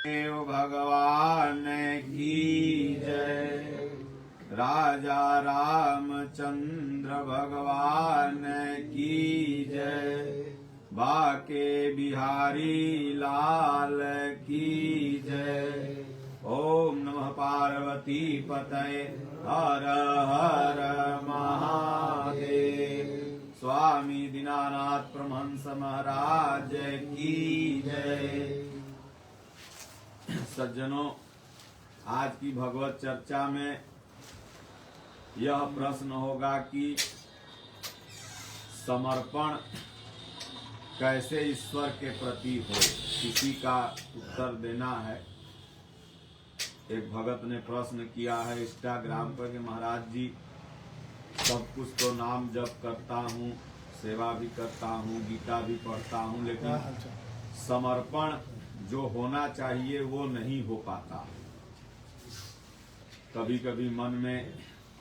देव भगवान की जय। राजा रामचंद्र भगवान की जय। बाके बिहारी लाल की जय। ओम नमः पार्वती पतये हर हर महादेव। स्वामी दीनानाथ परमहंस महाराज की जय। सज्जनों, आज की भगवत चर्चा में यह प्रश्न होगा कि समर्पण कैसे ईश्वर के प्रति हो, किसी का उत्तर देना है। एक भगत ने प्रश्न किया है इंस्टाग्राम पर कि महाराज जी, सब कुछ तो नाम जप करता हूँ, सेवा भी करता हूँ, गीता भी पढ़ता हूँ, लेकिन समर्पण जो होना चाहिए वो नहीं हो पाता। कभी कभी मन में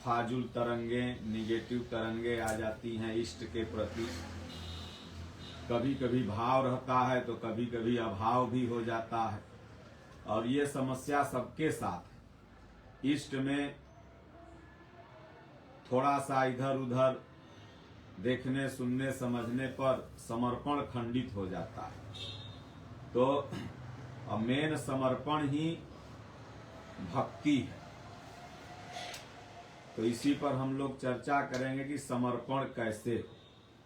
फाजुल तरंगे, निगेटिव तरंगे आ जाती हैं इष्ट के प्रति। कभी कभी भाव रहता है तो कभी कभी अभाव भी हो जाता है, और ये समस्या सबके साथ है। इष्ट में थोड़ा सा इधर उधर देखने, सुनने, समझने पर समर्पण खंडित हो जाता है। तो मेन समर्पण ही भक्ति है। तो इसी पर हम लोग चर्चा करेंगे कि समर्पण कैसे।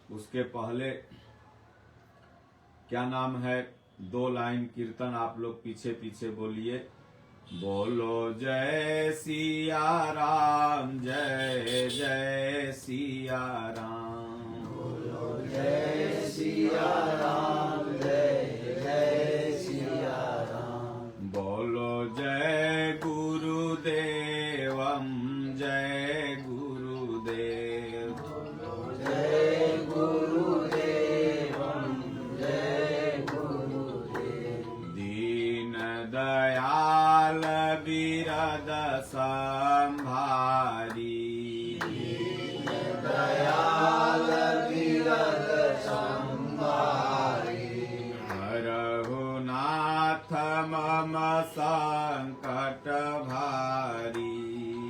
उसके पहले क्या नाम है, 2 लाइन कीर्तन आप लोग पीछे पीछे बोलिए। बोलो जय सिया राम, जय जय सिया राम। बोलो जय सिया राम, जय जय सिया राम। बोलो जय गुरुदेवम, जय गुरुदेव। बोलो जय गुरुदेवम, जय गुरुदेव। दीन दयाल बिरद संभारी, दीन दयाल बिरद संभारी। हरहु नाथ मम संकट भारी।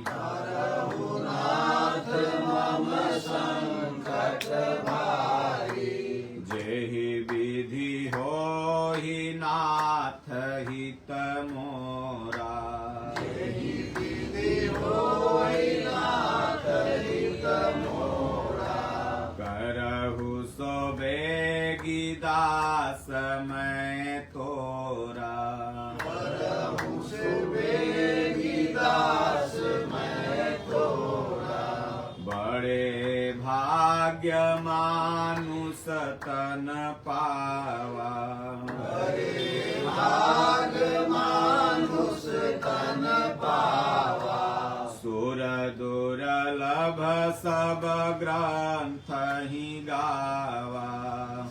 हरहु नाथ मम संकट भारी। जेहि विधि होहि नाथ हित मोरा। जेहि विधि होहि नाथ हित मोरा। करहु सो बेगी दास मैं तोरा। करहु सो बेगी दास मैं तोरा। बड़े भाग्य मानुष तन पावा। बड़े भाग मानुष तन पावा। सुर दुर्लभ सब ग्रंथ ही गावा।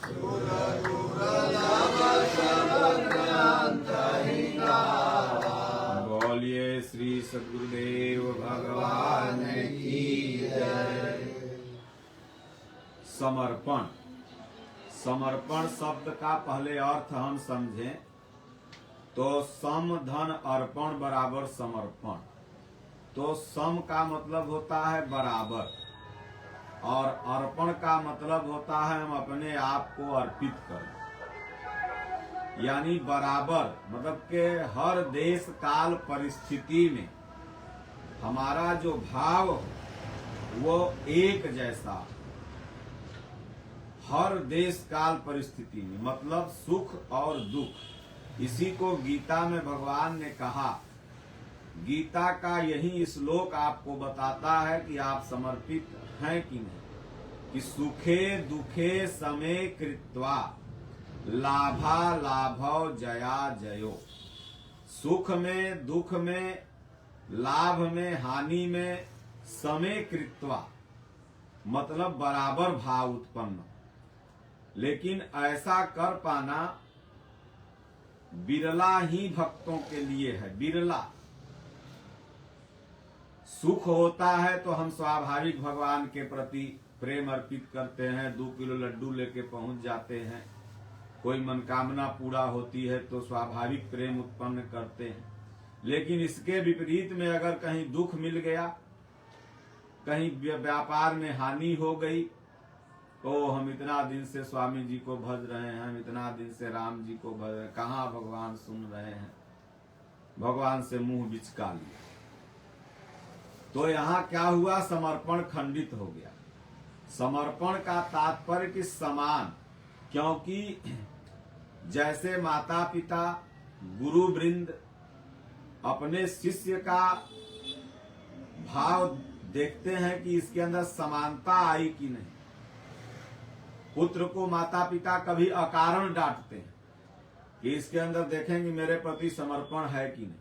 सुर दुर्लभ सब ग्रंथ ही गावा। बोलिए श्री सद्गुरुदेव भगवान की जय। समर्पण। समर्पण शब्द का पहले अर्थ हम समझें तो सम धन अर्पण बराबर समर्पण। तो सम का मतलब होता है बराबर, और अर्पण का मतलब होता है हम अपने आप को अर्पित करें। यानी बराबर मतलब के हर देश काल परिस्थिति में हमारा जो भाव वो एक जैसा, हर देश काल परिस्थिति में, मतलब सुख और दुख। इसी को गीता में भगवान ने कहा। गीता का यही श्लोक आपको बताता है कि आप समर्पित हैं कि नहीं। कि सुखे दुखे समे कृत्वा लाभा लाभव जया जयो। सुख में, दुख में, लाभ में, हानि में समे कृत्वा मतलब बराबर भाव उत्पन्न। लेकिन ऐसा कर पाना बिरला ही भक्तों के लिए है, बिरला। सुख होता है तो हम स्वाभाविक भगवान के प्रति प्रेम अर्पित करते हैं, 2 किलो लड्डू लेके पहुंच जाते हैं। कोई मनोकामना पूरा होती है तो स्वाभाविक प्रेम उत्पन्न करते हैं। लेकिन इसके विपरीत में अगर कहीं दुख मिल गया, कहीं व्यापार में हानि हो गई, तो हम इतना दिन से स्वामी जी को भज रहे हैं, हम इतना दिन से राम जी को भज रहे हैं, कहाँ भगवान सुन रहे हैं, भगवान से मुंह बिचका लिया। तो यहाँ क्या हुआ, समर्पण खंडित हो गया। समर्पण का तात्पर्य कि समान, क्योंकि जैसे माता पिता गुरु वृंद अपने शिष्य का भाव देखते हैं कि इसके अंदर समानता आई कि नहीं। पुत्र को माता पिता कभी अकारण डांटते हैं कि इसके अंदर देखेंगे मेरे प्रति समर्पण है कि नहीं।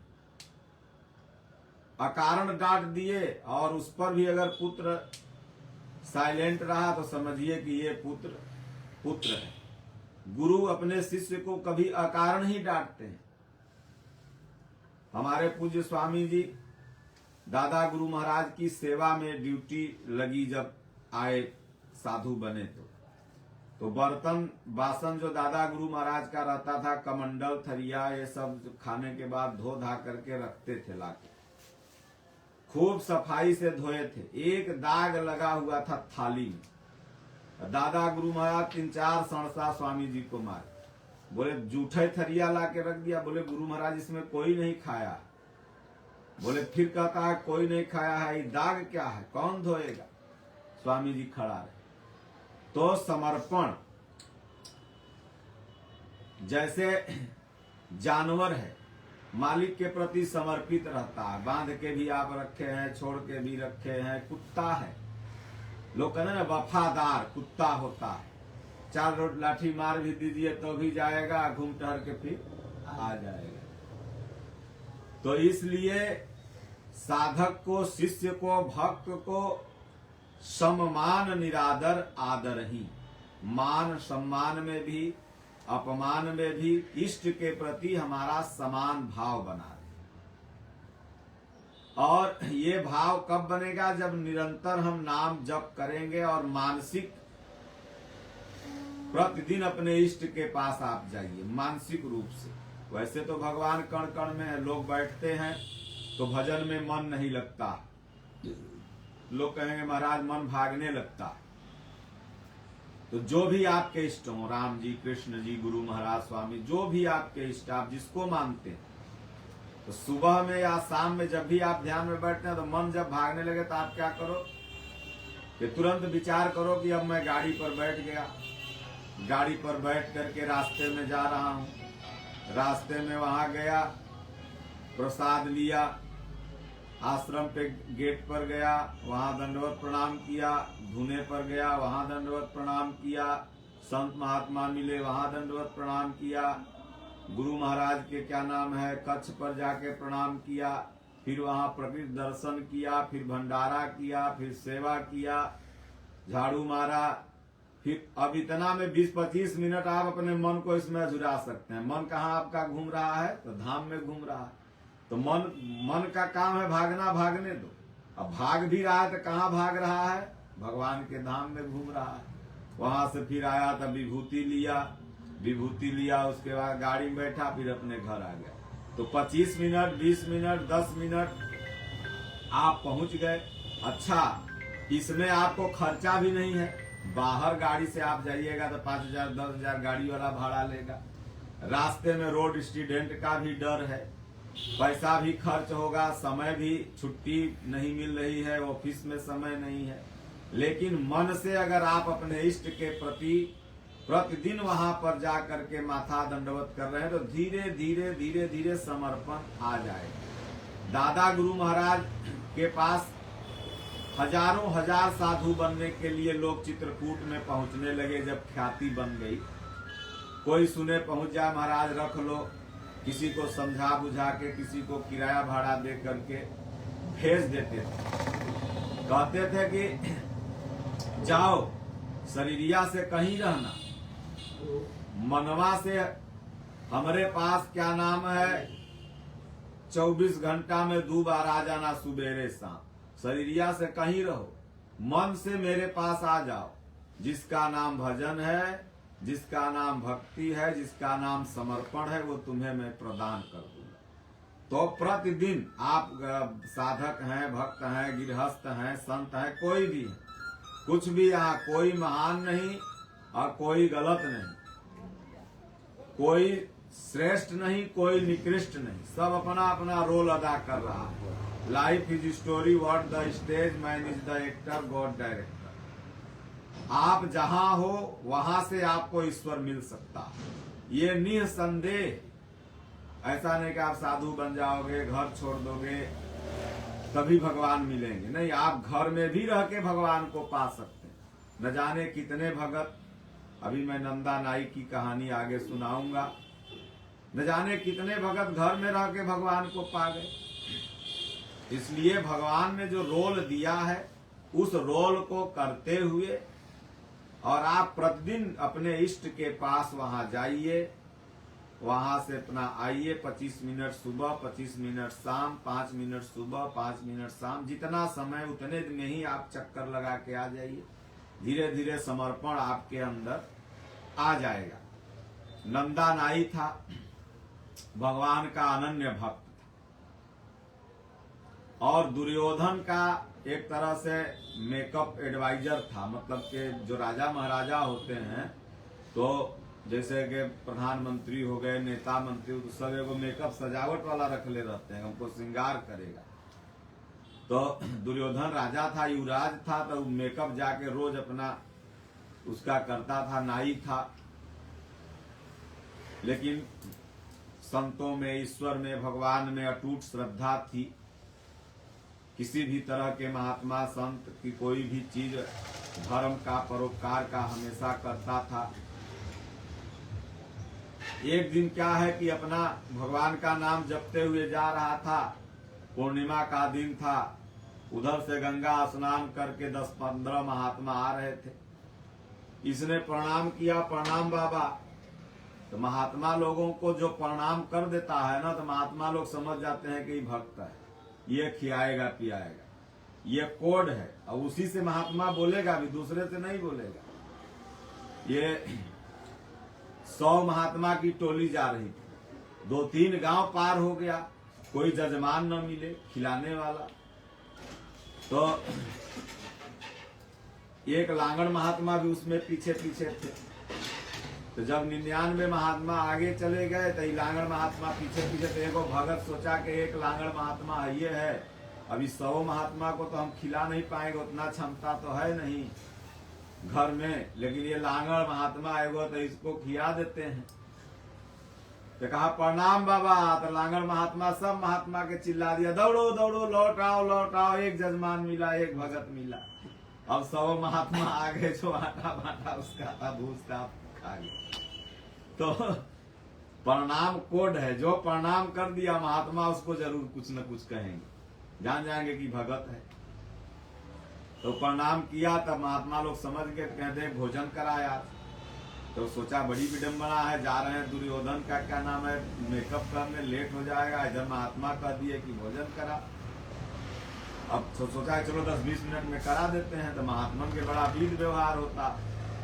अकारण डांट दिए और उस पर भी अगर पुत्र साइलेंट रहा तो समझिए कि ये पुत्र है। गुरु अपने शिष्य को कभी अकारण ही डांटते हैं। हमारे पूज्य स्वामी जी दादा गुरु महाराज की सेवा में ड्यूटी लगी, जब आए साधु बने तो बर्तन बासन जो दादा गुरु महाराज का रहता था, कमंडल थरिया ये सब खाने के बाद धो धा करके रखते थे लाके, खूब सफाई से धोए थे। एक दाग लगा हुआ था थाली में। दादा गुरु महाराज 3-4 सणसा स्वामी जी को मारे, बोले जूठे थरिया ला के रख दिया। बोले गुरु महाराज इसमें कोई नहीं खाया। बोले फिर कहता है कोई नहीं खाया है, ये दाग क्या है, कौन धोएगा। स्वामी जी खड़ा रहे। तो समर्पण जैसे जानवर है, मालिक के प्रति समर्पित रहता है, बांध के भी आप रखे हैं, छोड़ के भी रखे हैं। कुत्ता है, लोग कहते हैं ना वफादार कुत्ता होता है, 4 लाठी मार भी दीजिए तो भी जाएगा, घूम टहर के फिर आ जाएगा। तो इसलिए साधक को, शिष्य को, भक्त को सम्मान निरादर आदर ही, मान सम्मान में भी अपमान में भी इष्ट के प्रति हमारा समान भाव बना रहे। और ये भाव कब बनेगा, जब निरंतर हम नाम जप करेंगे और मानसिक प्रतिदिन अपने इष्ट के पास आप जाइए मानसिक रूप से। वैसे तो भगवान कण कण में है, लोग बैठते हैं तो भजन में मन नहीं लगता, लोग कहेंगे महाराज मन भागने लगता। तो जो भी आपके इष्ट हो, राम जी, कृष्ण जी, गुरु महाराज, स्वामी, जो भी आपके इष्ट, आप जिसको मानते हैं, तो सुबह में या शाम में जब भी आप ध्यान में बैठते हैं तो मन जब भागने लगे तो आप क्या करो कि तुरंत विचार करो कि अब मैं गाड़ी पर बैठ गया, गाड़ी पर बैठ करके रास्ते में जा रहा हूं, रास्ते में वहां गया, प्रसाद लिया, आश्रम पे गेट पर गया, वहां दंडवत प्रणाम किया, धुने पर गया, वहां दंडवत प्रणाम किया, संत महात्मा मिले, वहां दंडवत प्रणाम किया, गुरु महाराज के क्या नाम है कच्छ पर जाके प्रणाम किया, फिर वहां प्रकृति दर्शन किया, फिर भंडारा किया, फिर सेवा किया, झाड़ू मारा, फिर अब इतना में 20-25 मिनट आप अपने मन को इसमें झुरा सकते हैं। मन कहाँ आपका घूम रहा है, तो धाम में घूम रहा है। तो मन का काम है भागना, भागने दो। अब भाग भी रहा है तो कहाँ भाग रहा है, भगवान के धाम में घूम रहा है। वहां से फिर आया तब विभूति लिया, उसके बाद गाड़ी में बैठा, फिर अपने घर आ गया। तो 25 मिनट, 20 मिनट, 10 मिनट आप पहुंच गए। अच्छा, इसमें आपको खर्चा भी नहीं है। बाहर गाड़ी से आप जाइएगा तो 5,000 10,000 गाड़ी वाला भाड़ा लेगा। रास्ते में रोड एक्सीडेंट का भी डर है, पैसा भी खर्च होगा, समय भी, छुट्टी नहीं मिल रही है, ऑफिस में समय नहीं है। लेकिन मन से अगर आप अपने इष्ट के प्रति प्रतिदिन वहां पर जा करके माथा दंडवत कर रहे हैं तो धीरे धीरे धीरे धीरे समर्पण आ जाएगा। दादा गुरु महाराज के पास हजारों हजार साधु बनने के लिए लोग चित्रकूट में पहुंचने लगे। जब ख्याति बन गई, कोई सुने पहुंच जाए महाराज रख लो, किसी को समझा बुझा के, किसी को किराया भाड़ा दे करके भेज देते थे। कहते थे कि जाओ शरीरिया से कहीं रहना, मनवा से हमारे पास क्या नाम है 24 घंटा में 2 बार आ जाना, सुबेरे शाम। शरीरिया से कहीं रहो, मन से मेरे पास आ जाओ। जिसका नाम भजन है जिसका नाम भक्ति है, जिसका नाम समर्पण है, वो तुम्हें मैं प्रदान कर दूंगा। तो प्रतिदिन आप साधक हैं, भक्त हैं, गृहस्थ हैं, संत हैं, कोई भी है, कुछ भी, यहाँ कोई महान नहीं और कोई गलत नहीं, कोई श्रेष्ठ नहीं, कोई निकृष्ट नहीं, सब अपना अपना रोल अदा कर रहा है। Life is story, what the stage, man is the actor, God director. आप जहां हो वहां से आपको ईश्वर मिल सकता है, ये निसंदेह। ऐसा नहीं कि आप साधु बन जाओगे, घर छोड़ दोगे तभी भगवान मिलेंगे, नहीं, आप घर में भी रह के भगवान को पा सकते हैं। न जाने कितने भगत, अभी मैं नंदा नाई की कहानी आगे सुनाऊंगा, न जाने कितने भगत घर में रह के भगवान को पा गए। इसलिए भगवान ने जो रोल दिया है उस रोल को करते हुए, और आप प्रतिदिन अपने इष्ट के पास वहां जाइए, वहां से अपना आइए, 25 मिनट सुबह, 25 मिनट शाम, 5 मिनट सुबह, 5 मिनट शाम, जितना समय उतने में ही आप चक्कर लगा के आ जाइए। धीरे धीरे समर्पण आपके अंदर आ जाएगा। नंदा नाई था, भगवान का अनन्य भक्त था, और दुर्योधन का एक तरह से मेकअप एडवाइजर था। मतलब के जो राजा महाराजा होते हैं, तो जैसे कि प्रधानमंत्री हो गए, नेता मंत्री, तो सब एगो मेकअप सजावट वाला रख ले रहते हैं, हमको श्रृंगार करेगा। तो दुर्योधन राजा था, युवराज था, तो मेकअप जाके रोज अपना उसका करता था, नाई था। लेकिन संतों में, ईश्वर में, भगवान में अटूट श्रद्धा थी। किसी भी तरह के महात्मा संत की कोई भी चीज धर्म का, परोपकार का हमेशा करता था। एक दिन क्या है कि अपना भगवान का नाम जपते हुए जा रहा था, पूर्णिमा का दिन था, उधर से गंगा स्नान करके 10-15 महात्मा आ रहे थे। इसने प्रणाम किया, प्रणाम बाबा। तो महात्मा लोगों को जो प्रणाम कर देता है ना, तो महात्मा लोग समझ जाते हैं कि ये भक्त है, ये खियाएगा पियाएगा, ये कोड है, और उसी से महात्मा बोलेगा भी, दूसरे से नहीं बोलेगा। ये 100 महात्मा की टोली जा रही थी, 2-3 गांव पार हो गया, कोई जजमान न मिले खिलाने वाला। तो एक लांगड़ महात्मा भी उसमें पीछे पीछे थे। तो जब 99 महात्मा आगे चले गए, तो लांगड़ महात्मा पीछे पीछे। तो एगो भगत सोचा कि एक लांगड़ महात्मा ये है, अभी 100 महात्मा को तो हम खिला नहीं पाएंगे, उतना क्षमता तो है नहीं घर में, लेकिन ये लांगड़ महात्मा एगो, तो इसको खिला देते हैं। तो कहा प्रणाम बाबा। तो लांगड़ महात्मा सब महात्मा के चिल्ला दिया, दौड़ो दौड़ो, लौट आओ लौट आओ, एक जजमान मिला, एक भगत मिला। अब 100 महात्मा आगे जो आटा बाटा उसका था, भूस का खा गया। तो प्रणाम कोड है, जो प्रणाम कर दिया महात्मा उसको जरूर कुछ न कुछ कहेंगे, जान जाएंगे कि भगत है। तो प्रणाम किया, तब महात्मा लोग समझ के कहते भोजन कराया। तो सोचा बड़ी विडंबना है, जा रहे हैं दुर्योधन का क्या नाम है, मेकअप करने लेट हो जाएगा, इधर महात्मा कह दिए कि भोजन करा। अब सोचा चलो 10-20 मिनट में करा देते हैं। तो महात्मा के बड़ा विध व्यवहार होता,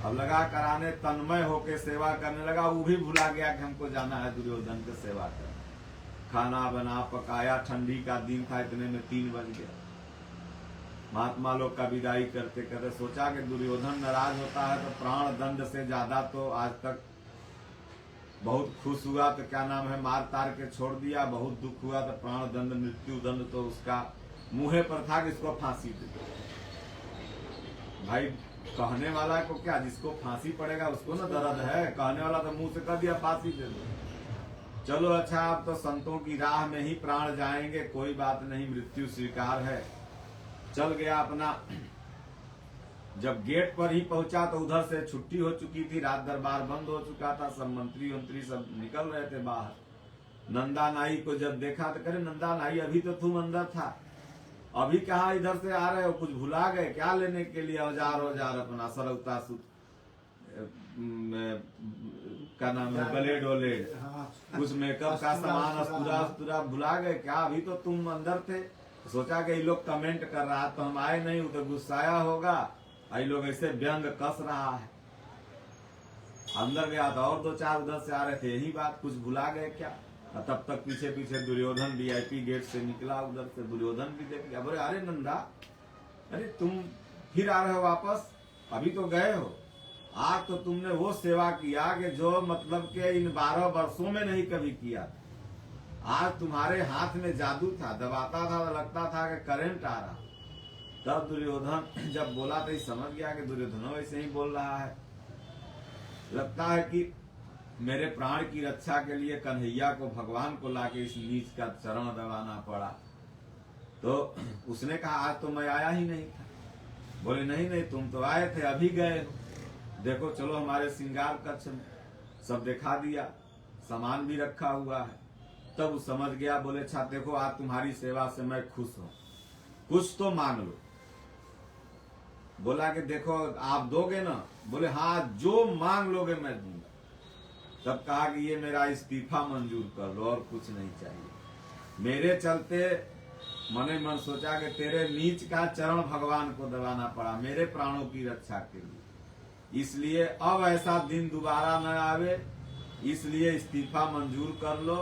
अब लगा कराने, तन्मय होके सेवा करने लगा। वो भी भुला गया कि हमको जाना है दुर्योधन की सेवा कर। खाना बना पकाया, ठंडी का दिन था, इतने में 3 बज गया। महात्मा लोग का विदाई करते करते सोचा कि दुर्योधन नाराज होता है तो प्राण दंड से ज्यादा तो आज तक बहुत खुश हुआ, तो क्या नाम है मार तार के छोड़ दिया। बहुत दुख हुआ तो प्राण दंड, मृत्यु दंड तो उसका मुंह पर था कि इसको फांसी दे दो। भाई कहने वाला को क्या, जिसको फांसी पड़ेगा उसको ना दर्द है, कहने वाला तो मुंह से कह दिया फांसी दे दो। चलो अच्छा, अब तो संतों की राह में ही प्राण जाएंगे, कोई बात नहीं, मृत्यु स्वीकार है। चल गया अपना। जब गेट पर ही पहुंचा तो उधर से छुट्टी हो चुकी थी, रात दरबार बंद हो चुका था, सब मंत्री वंत्री सब निकल रहे थे बाहर। नंदा नाई को जब देखा तो करे नंदा नाई अभी तो तुम अंदर था, अभी कहा इधर से आ रहे हो, कुछ भुला गए क्या लेने के लिए? औजार अपना सरौता का नाम है ब्लेड वलेड, कुछ मेकअप का सामान अस्तुरा भुला गए क्या? अभी तो तुम अंदर थे। सोचा कि ये लोग कमेंट कर रहा तो हम आए नहीं, तो गुस्साया होगा, ये लोग ऐसे व्यंग कस रहा है। अंदर गया तो और 2-4 उधर से आ रहे थे, यही बात कुछ भुला गए क्या। और तब तक पीछे पीछे दुर्योधन VIP गेट से निकला, उधर से दुर्योधन भी देख गया। बोले अरे नंदा, अरे तुम फिर आ रहे हो वापस, अभी तो गए हो। आज तो तुमने वो सेवा किया कि जो मतलब के इन 12 वर्षों में नहीं कभी किया। आज तुम्हारे हाथ में जादू था, दबाता था तो लगता था कि करंट आ रहा। तब दुर्योधन जब बोला तो समझ गया कि दुर्योधन ऐसे ही बोल रहा है। लगता है कि मेरे प्राण की रक्षा के लिए कन्हैया को, भगवान को लाके इस नीच का चरण दबाना पड़ा। तो उसने कहा आज तो मैं आया ही नहीं था। बोले नहीं नहीं, तुम तो आए थे, अभी गए हो। देखो चलो हमारे श्रृंगार कक्ष में सब दिखा दिया, सामान भी रखा हुआ है। तब वो समझ गया। बोले अच्छा देखो, आज तुम्हारी सेवा से मैं खुश हूं, कुछ तो मांग लो। बोला कि देखो आप दोगे ना? बोले हाँ, जो मांग लोगे मैं दूंगा। तब कहा कि ये मेरा इस्तीफा मंजूर कर लो, और कुछ नहीं चाहिए। मेरे चलते मने मन सोचा कि तेरे नीच का चरण भगवान को दबाना पड़ा मेरे प्राणों की रक्षा के लिए, इसलिए अब ऐसा दिन दोबारा न आवे, इसलिए इस्तीफा मंजूर कर लो।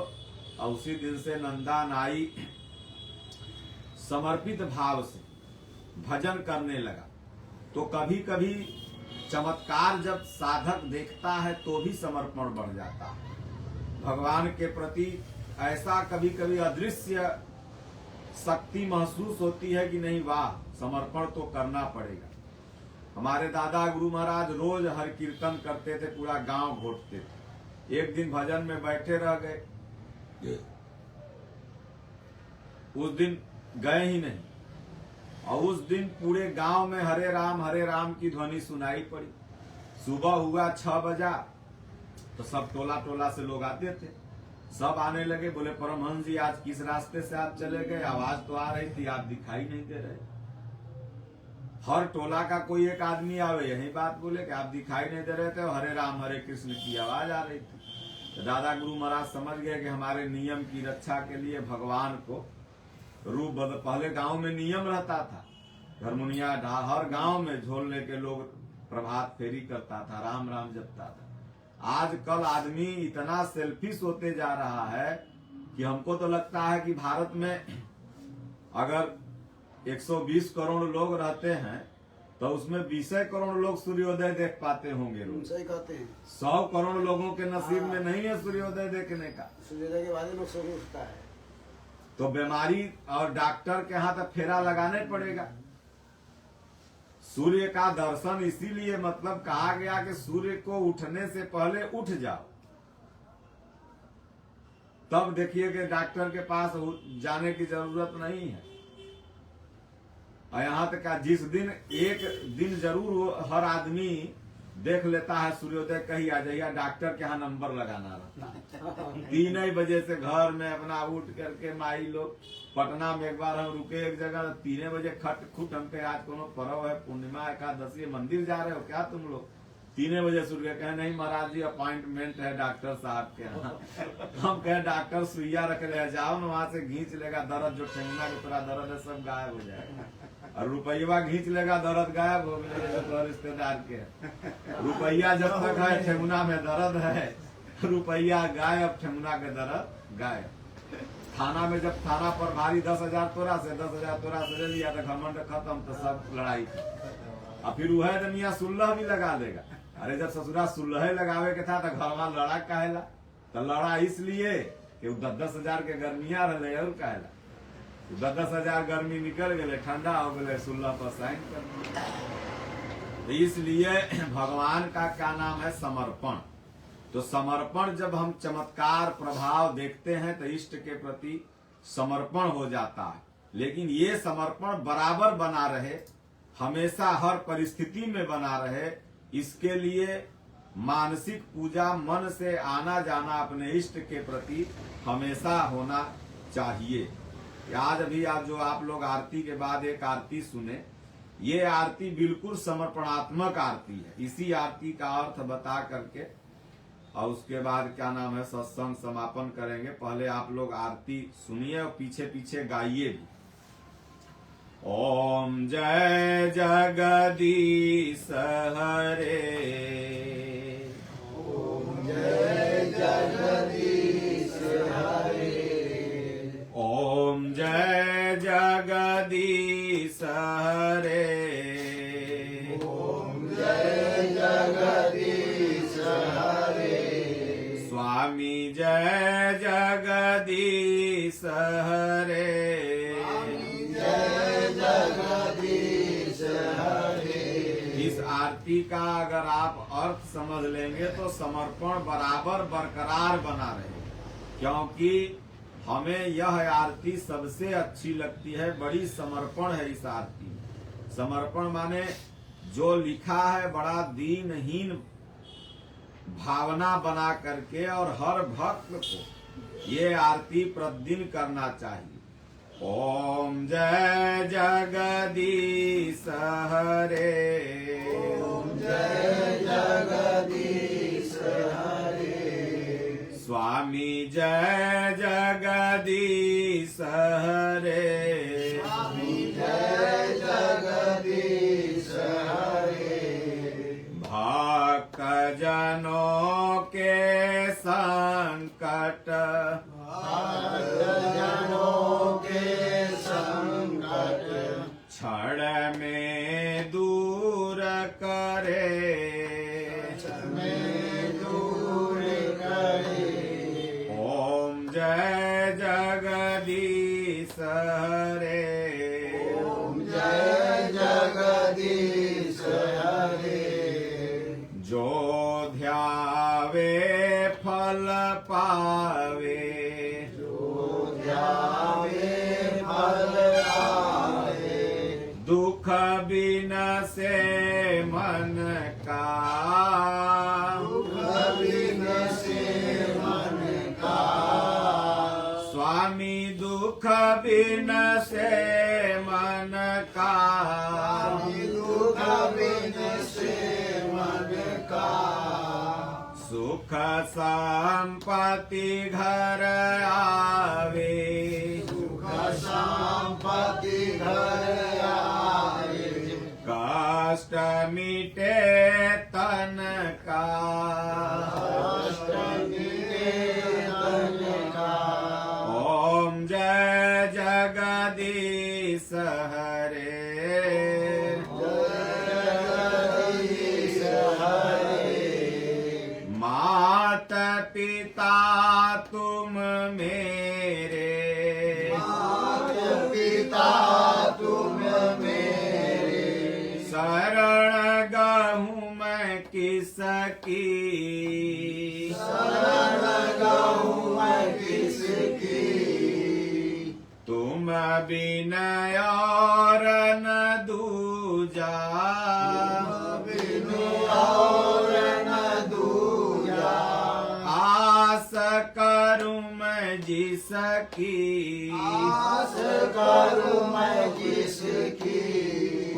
और उसी दिन से नंदा नाई समर्पित भाव से भजन करने लगा। तो कभी कभी चमत्कार जब साधक देखता है तो भी समर्पण बढ़ जाता है भगवान के प्रति। ऐसा कभी कभी अदृश्य शक्ति महसूस होती है कि नहीं, वाह, समर्पण तो करना पड़ेगा। हमारे दादा गुरु महाराज रोज हर कीर्तन करते थे, पूरा गांव घोटते थे। एक दिन भजन में बैठे रह गए, उस दिन गए ही नहीं। और उस दिन पूरे गांव में हरे राम की ध्वनि सुनाई पड़ी। सुबह हुआ 6 बजा तो सब टोला टोला से लोग आते थे, सब आने लगे। बोले परमहंस जी आज किस रास्ते से आप चले गए? आवाज तो आ रही थी, आप दिखाई नहीं दे रहे। हर टोला का कोई एक आदमी आवे यही बात बोले कि आप दिखाई नहीं दे रहे थे, और हरे राम हरे कृष्ण की आवाज आ रही थी। तो दादा गुरु महाराज समझ गए कि हमारे नियम की रक्षा के लिए भगवान को रूप बदल। पहले गांव में नियम रहता था, घरमुनिया हर गांव में झोल लेके लोग प्रभात फेरी करता था, राम राम जपता था। आजकल आदमी इतना सेल्फिश होते जा रहा है कि हमको तो लगता है कि भारत में अगर 120 करोड़ लोग रहते हैं तो उसमें 20 करोड़ लोग सूर्योदय देख पाते होंगे। सही कहते हैं। 100 करोड़ लोगों के नसीब में नहीं है सूर्योदय देखने का। सूर्योदय के बाद ही लोग सो उठता है। तो बीमारी और डॉक्टर के हाथ फेरा लगाने पड़ेगा। सूर्य का दर्शन इसीलिए मतलब कहा गया कि सूर्य को उठने से पहले उठ जाओ, तब देखिए कि डॉक्टर के पास जाने की जरूरत नहीं है। और यहाँ तक जिस दिन एक दिन जरूर हर आदमी देख लेता है सूर्योदय, कहीं आ जाइए, डॉक्टर के यहाँ नंबर लगाना रहता है। 3 बजे से घर में अपना उठ करके माई लोग, पटना में एक बार हम रुके एक जगह, 3 बजे खट खुट हम पे आज कोनो पर्व है, पूर्णिमा एकादशी, मंदिर जा रहे हो क्या तुम लोग? 3 बजे सूर्य कहे नहीं महाराज जी अपॉइंटमेंट है डॉक्टर साहब के यहाँ। हम कहे डॉक्टर सुइया रख ले, जाओ ना वहां से घींच लेगा, दर्द जो ठेंगना की तरह दर्द है सब गायब हो जाएगा। और रुपया घींच लेगा, दर्द गायब हो गया। रिश्तेदार के रुपया जब तक है ठेंगना में दर्द है, रुपया गायब, ठेंगना के दर्द गायब। थाना में जब थाना पर भारी 10,000 तोरा से 10,000 तोरा से ले लिया तो घमंड खत्म, तो सब लड़ाई। और फिर वह दुनिया सुलह भी लगा देगा। अरे जब ससुरा सुलह लगावे के था तो घर में लड़ा कहेला, तो लड़ा इसलिए कि 10,000 के गर्मिया रहे और कहेला 10,000 गर्मी निकल गए, ठंडा हो गए, सुलह पर साइन कर। इसलिए भगवान का क्या नाम है? समर्पण। तो समर्पण जब हम चमत्कार प्रभाव देखते हैं तो इष्ट के प्रति समर्पण हो जाता है। लेकिन ये समर्पण बराबर बना रहे, हमेशा हर परिस्थिति में बना रहे, इसके लिए मानसिक पूजा, मन से आना जाना अपने इष्ट के प्रति हमेशा होना चाहिए। आज अभी आज जो आप लोग आरती के बाद एक आरती सुने, ये आरती बिल्कुल समर्पणात्मक आरती है। इसी आरती का अर्थ बता करके और उसके बाद क्या नाम है सत्संग समापन करेंगे। पहले आप लोग आरती सुनिए और पीछे पीछे गाइए भी। ओम जय जगदीश हरे, ओम जय जगदीश हरे। स्वामी जय जगदीश हरे। इस आरती का अगर आप अर्थ समझ लेंगे तो समर्पण बराबर बरकरार बना रहे, क्योंकि हमें यह आरती सबसे अच्छी लगती है। बड़ी समर्पण है इस आरती में। समर्पण माने जो लिखा है बड़ा दीनहीन भावना बना करके, और हर भक्त को ये आरती प्रतिदिन करना चाहिए। ओम जय जगदीश हरे। ओम जय जगदीश हरे। स्वामी जय जगदीश हरे। स्वामी जय जगदीश हरे। भक्त जनों के संकट, क्षण में दूर करे। ओम जय जगदीश हरे। ओम जय जगदीश हरे। जो ध्यावे फल पावे। दुख बिन से मन का। स्वामी दुख बिन से मन का। सुख संपत्ति घर आवे। कष्ट मिटे तन का। ओम जय जगदीश हरे। माता पिता तुम मेरे। शरण गहूँ मैं किसकी। तुम बिन और न दूजा। आस करूँ मैं जिसकी।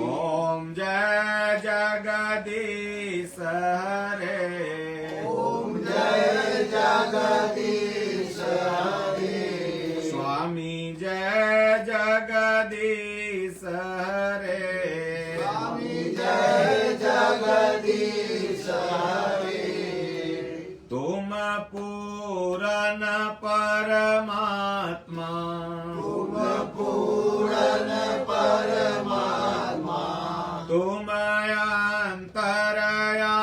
ओम जय जगदीश हरे। ओम जय जगदीश हरे। स्वामी जय जगदीश हरे। स्वामी जय जगदीश हरे। तुम पूरन परमात्मा। तुम अंतरयामी।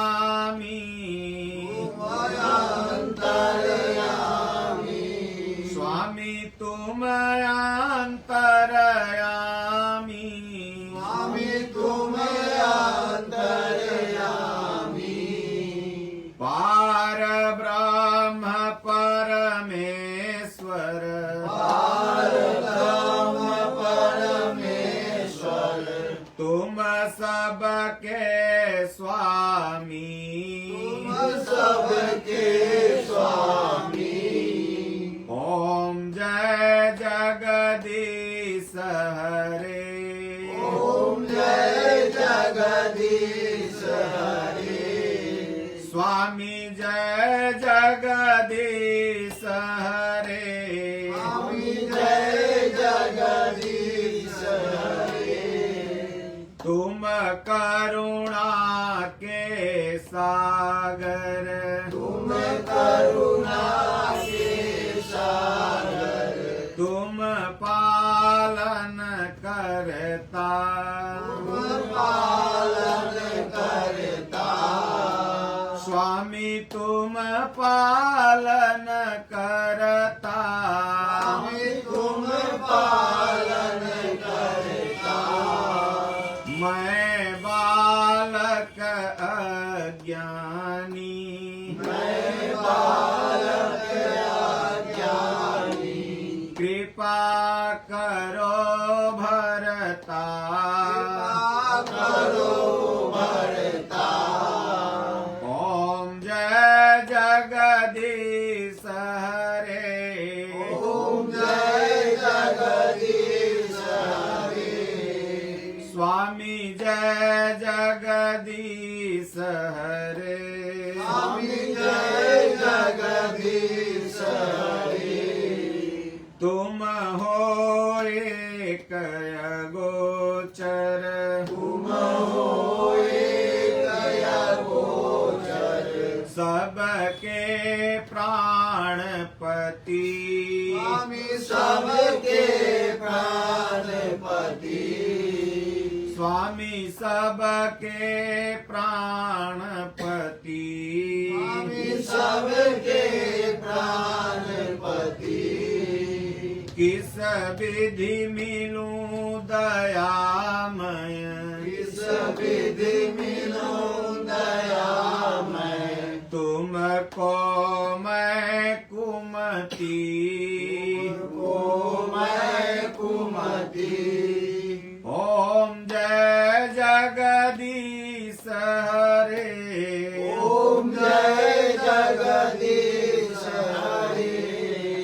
स्वामी तुम अंतरयामी। पार ब्रह्म परमेश्वर। तुम सबके स्वामी। ओम जय जगदीश हरे। ओम जय जगदीश हरे। स्वामी जय जगदीश हरे। स्वामी जय जगदीश हरे। तुम करुणा के सागर। तुम पालन करता, स्वामी तुम पालन करता, मैं बालक अज्ञानी, कृपा करो भरता, ओम जय जगदीश हरे, स्वामी जय जगदीश हरे, तुम हो एक अगोचर, सबके प्राणपति, सबके प्राणपति, स्वामी सबके प्राणपति, सबके प्राणपति, किस विधि मिलूं दयामय, किस विधि मिलूं दयामय, तुमको मैं कुमति, को मैं कुमति, ओम जय जगदीश हरे, ओम जय जगदीश हरे,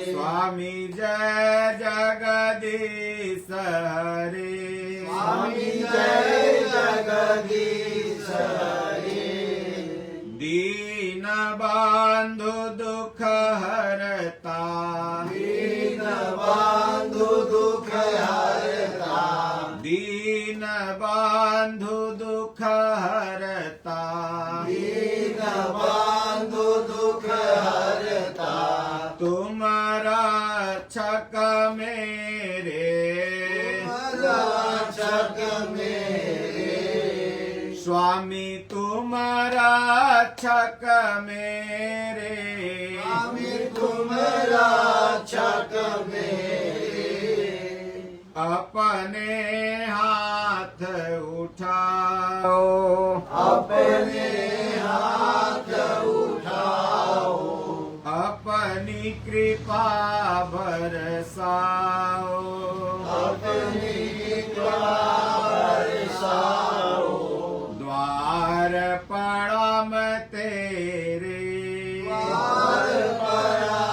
स्वामी जय जगदीश हरे, स्वामी जय जगदीश हरे, दीन बंधु दुख हरता, दीन बंधु दुख हरता, दीन बंधु दुख हरता, दीन बंधु दुख हरता, तुम रक्षक मेरे, रक्षक मेरे, स्वामी तुम रक्षक मेरे, स्वामी तुम रक्षक मेरे, अपने हाथ उठाओ, अपने हाथ उठाओ, अपनी कृपा बरसाओ, अपनी कृपा बरसाओ, द्वार प्रणाम तेरे, द्वार पड़ा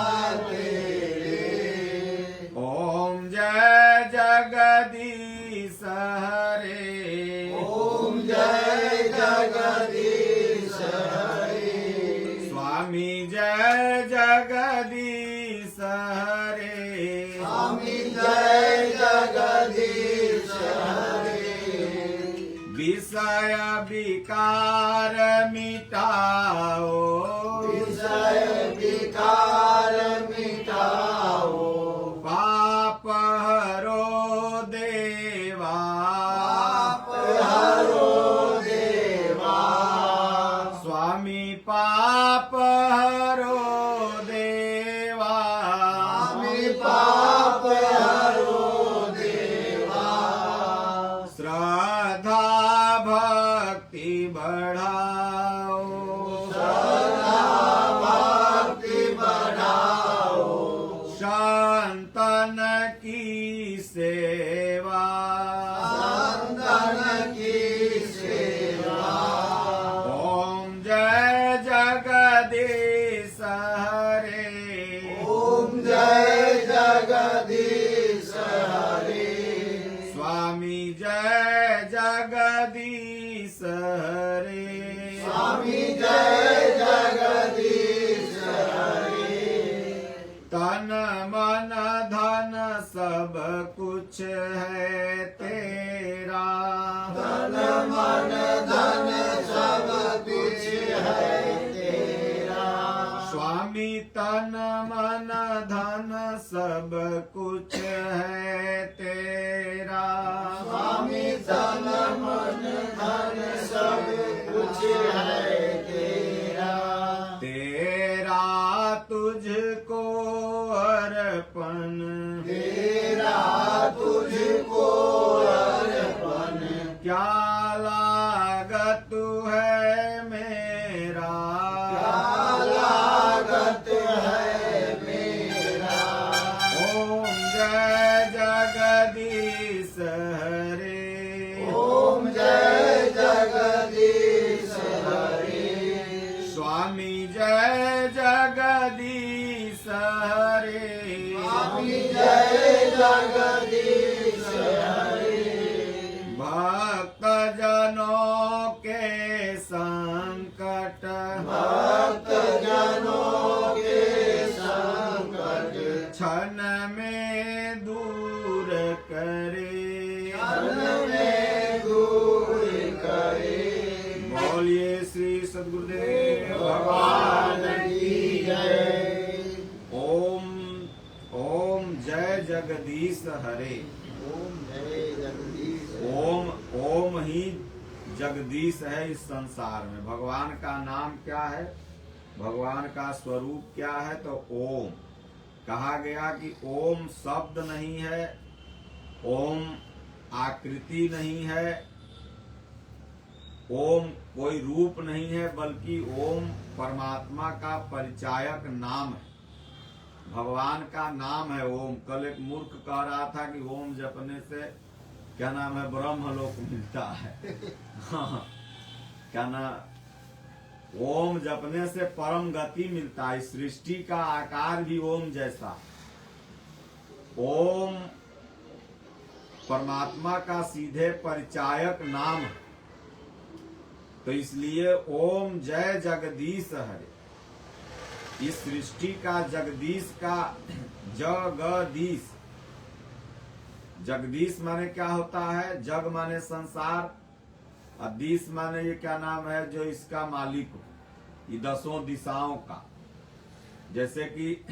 तेरे, ओम जय जगदीश हरे, ओम जय जगदीश हरे, स्वामी जय जगदीश हरे, स्वामी जय जगदीश हरे, विषय विकार मिटाओ, विषय विकार मिटाओ, पाप हरो देवा, पाप हरो देवा, स्वामी पाप हरो देवा, स्वामी पाप हरो देवा, श्रद्धा भक्ति बढ़ाओ, श्रद्धा भक्ति बढ़ाओ, संतन की सेवा, संतन की सेवा, ओम जय जगदीश हरे, ओम जय जगदीश हरे, स्वामी जय जगदीश हरे, स्वामी जय जगदीश हरे, तन मन धन सब कुछ है तेरा, तन मन धन सब कुछ है तेरा, स्वामी तन तन मन धन सब कुछ है तेरा। स्वामी तन मन धन सब कुछ है तेरा। तेरा तुझको अर्पण, तेरा तुझको अर्पण। क्या लागत है मेरा, क्या लागत है मेरा। ओम जय जगदीश हरे। ओम जय जगदीश हरे। स्वामी जय जगदीश हरे। स्वामी जय जगदीश हरे। भक्त जनों के संकट, भक्त जनों के संकट क्षण में दूर करे, क्षण में दूर करे। बोलिए श्री सद्गुरुदेव भगवान की जय। ओम ओम जय जगदीश हरे। ओम जय जगदीश। ओम ओम ही जगदीश है इस संसार में। भगवान का नाम क्या है, भगवान का स्वरूप क्या है, तो ओम कहा गया कि ओम शब्द नहीं है, ओम आकृति नहीं है, ओम कोई रूप नहीं है, बल्कि ओम परमात्मा का परिचायक नाम है। भगवान का नाम है ओम। कल एक मूर्ख कह रहा था कि ओम जपने से क्या नाम है ब्रह्मलोक मिलता है। हाँ, क्या ना, ओम जपने से परम गति मिलता है। सृष्टि का आकार भी ओम जैसा। ओम परमात्मा का सीधे परिचायक नाम है। तो इसलिए ओम जय जगदीश हरे। इस सृष्टि का जगदीश का जगदीश, जगदीश माने क्या होता है, जग माने संसार, और दीश माने ये क्या नाम है जो इसका मालिक हो, ये 10 दिशाओं का। जैसे कि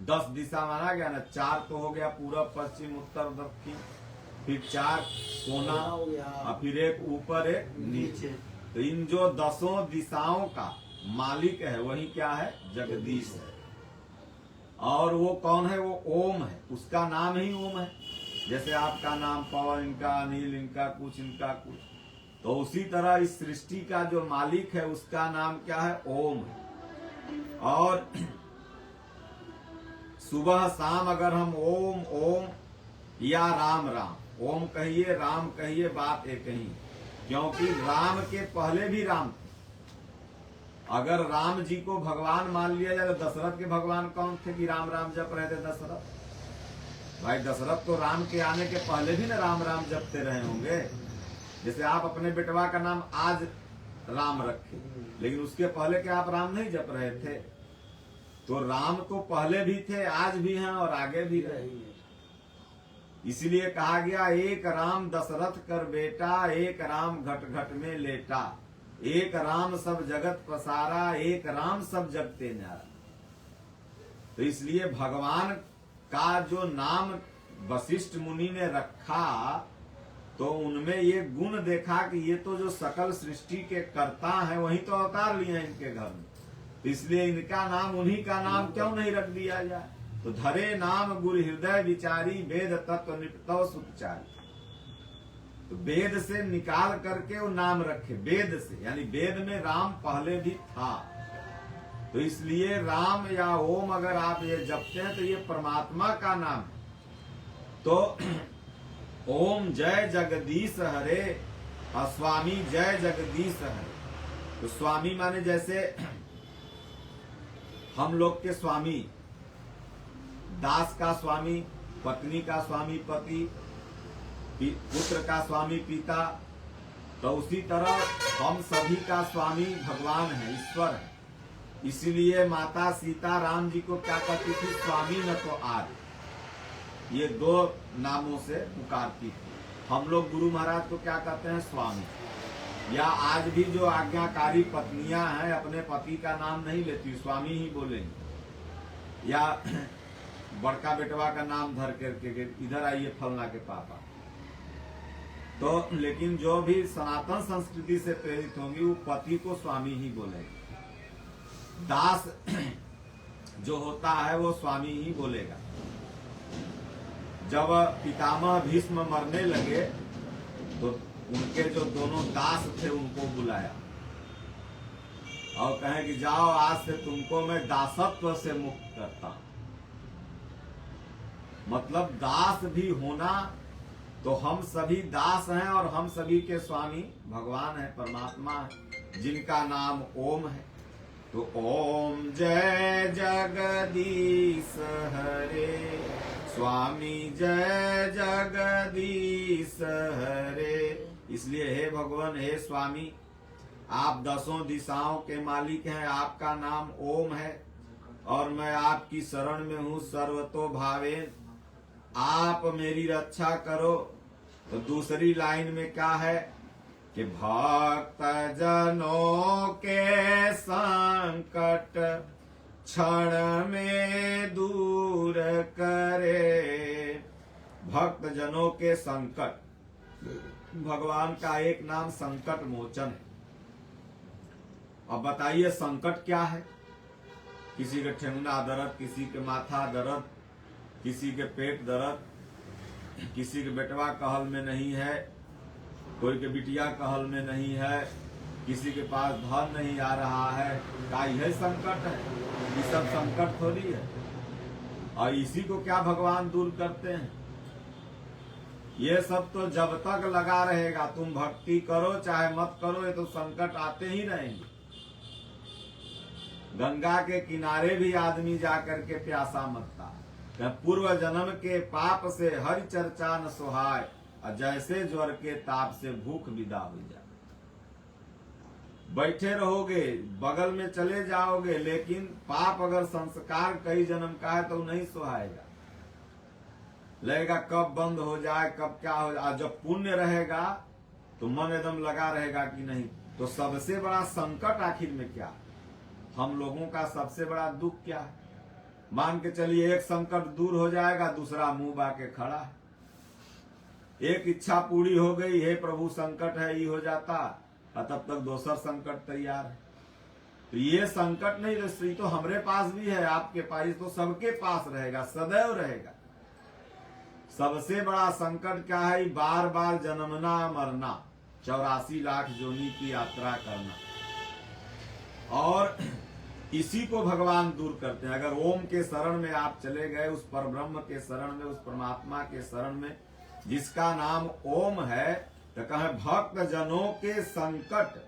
10 दिशा माना गया ना, 4 तो हो गया पूरब पश्चिम उत्तर दक्षिण, फिर 4 कोना और फिर एक ऊपर एक नीचे। तो इन जो 10 दिशाओं का मालिक है वही क्या है, जगदीश है। और वो कौन है, वो ओम है। उसका नाम ही ओम है। जैसे आपका नाम पवन, इनका अनिल, इनका कुछ, इनका कुछ, तो उसी तरह इस सृष्टि का जो मालिक है उसका नाम क्या है, ओम है। और सुबह शाम अगर हम ओम ओम या राम राम, ओम कहिए राम कहिए, बात एक ही। क्योंकि राम के पहले भी राम थे। अगर राम जी को भगवान मान लिया जाए तो दशरथ के भगवान कौन थे कि राम राम जप रहे थे दशरथ? भाई दशरथ तो राम के आने के पहले भी ना राम राम जपते रहे होंगे। जैसे आप अपने बेटवा का नाम आज राम रखे, लेकिन उसके पहले क्या आप राम नहीं जप रहे थे? तो राम तो पहले भी थे, आज भी हैं और आगे भी रहेंगे। इसलिए कहा गया एक राम दशरथ कर बेटा, एक राम घट घट में लेटा, एक राम सब जगत पसारा, एक राम सब जगते न्यारा। तो इसलिए भगवान का जो नाम वशिष्ठ मुनि ने रखा, तो उनमें ये गुण देखा कि ये तो जो सकल सृष्टि के कर्ता हैं वही तो अवतार लिए हैं इनके घर में। तो इसलिए इनका नाम, उन्हीं का नाम क्यों नहीं रख दिया जाए? तो धरे नाम गुरु हृदय विचारी, वेद तत्व निपटव सुचारी। तो वेद से निकाल करके वो नाम रखे, वेद से, यानी वेद में राम पहले भी था। तो इसलिए राम या ओम अगर आप ये जपते हैं तो ये परमात्मा का नाम है। तो ओम जय जगदीश हरे और स्वामी जय जगदीश हरे। तो स्वामी माने जैसे हम लोग के स्वामी, दास का स्वामी, पत्नी का स्वामी पति, पुत्र का स्वामी पिता, तो उसी तरह हम सभी का स्वामी भगवान है, ईश्वर है। इसलिए माता सीता राम जी को क्या कहती थी, स्वामी न तो आज। ये 2 नामों से पुकारती थी। हम लोग गुरु महाराज को क्या कहते हैं, स्वामी। या आज भी जो आज्ञाकारी पत्नियां हैं अपने पति का नाम नहीं लेती, स्वामी ही बोलेंगी। या बड़का बेटवा का नाम धर करके इधर आइए फलना के पापा। तो लेकिन जो भी सनातन संस्कृति से प्रेरित होंगी वो पति को स्वामी ही बोलेगी। दास जो होता है वो स्वामी ही बोलेगा। जब पितामह भीष्म मरने लगे तो उनके जो दोनों दास थे उनको बुलाया और कहे कि जाओ आज से तुमको मैं दासत्व से मुक्त करता हूं। मतलब दास भी होना, तो हम सभी दास हैं और हम सभी के स्वामी भगवान है, परमात्मा है, जिनका नाम ओम है। तो ओम जय जगदीश हरे, स्वामी जय जगदीश हरे। इसलिए हे भगवान, हे स्वामी, आप दसों दिशाओं के मालिक हैं, आपका नाम ओम है और मैं आपकी शरण में हूँ सर्वतो भावेन, आप मेरी रक्षा करो। तो दूसरी लाइन में क्या है कि भक्त जनों के संकट क्षण में दूर करे। भक्त जनों के संकट, भगवान का एक नाम संकट मोचन है। अब बताइए संकट क्या है? किसी के ठेंगुना दर्द, किसी के माथा दर्द, किसी के पेट दर्द, किसी के बेटवा कहल में नहीं है, कोई के बिटिया कहल में नहीं है, किसी के पास धन नहीं आ रहा है, क्या यह संकट है? ये सब संकट थोड़ी है। और इसी को क्या भगवान दूर करते हैं? ये सब तो जब तक लगा रहेगा, तुम भक्ति करो चाहे मत करो, ये तो संकट आते ही रहेंगे। गंगा के किनारे भी आदमी जाकर के प्यासा मरता, पूर्व जन्म के पाप से हरि चर्चा न सुहाय, और जैसे ज्वर के ताप से भूख विदा हो जाए। बैठे रहोगे, बगल में चले जाओगे, लेकिन पाप अगर संस्कार कई जन्म का है तो नहीं सुहाएगा। लगेगा कब बंद हो जाए, कब क्या हो जाए। जब पुण्य रहेगा तो मन एकदम लगा रहेगा कि नहीं। तो सबसे बड़ा संकट आखिर में क्या है? हम लोगों का सबसे बड़ा दुख क्या है? मान के चलिए एक संकट दूर हो जाएगा, दूसरा मुंह बाके खड़ा है। एक इच्छा पूरी हो गई, हे प्रभु संकट है, ये हो जाता, और तब तक दूसरा संकट तैयार है। तो ये संकट नहीं, तो तो हमारे पास भी है, आपके पास, तो सबके पास रहेगा, सदैव रहेगा। सबसे बड़ा संकट क्या है? बार बार जन्मना मरना, 84 लाख जोनी की यात्रा करना। और इसी को भगवान दूर करते हैं। अगर ओम के शरण में आप चले गए, उस परब्रह्म के शरण में, उस परमात्मा के शरण में, जिसका नाम ओम है, तो कहे भक्त जनों के संकट,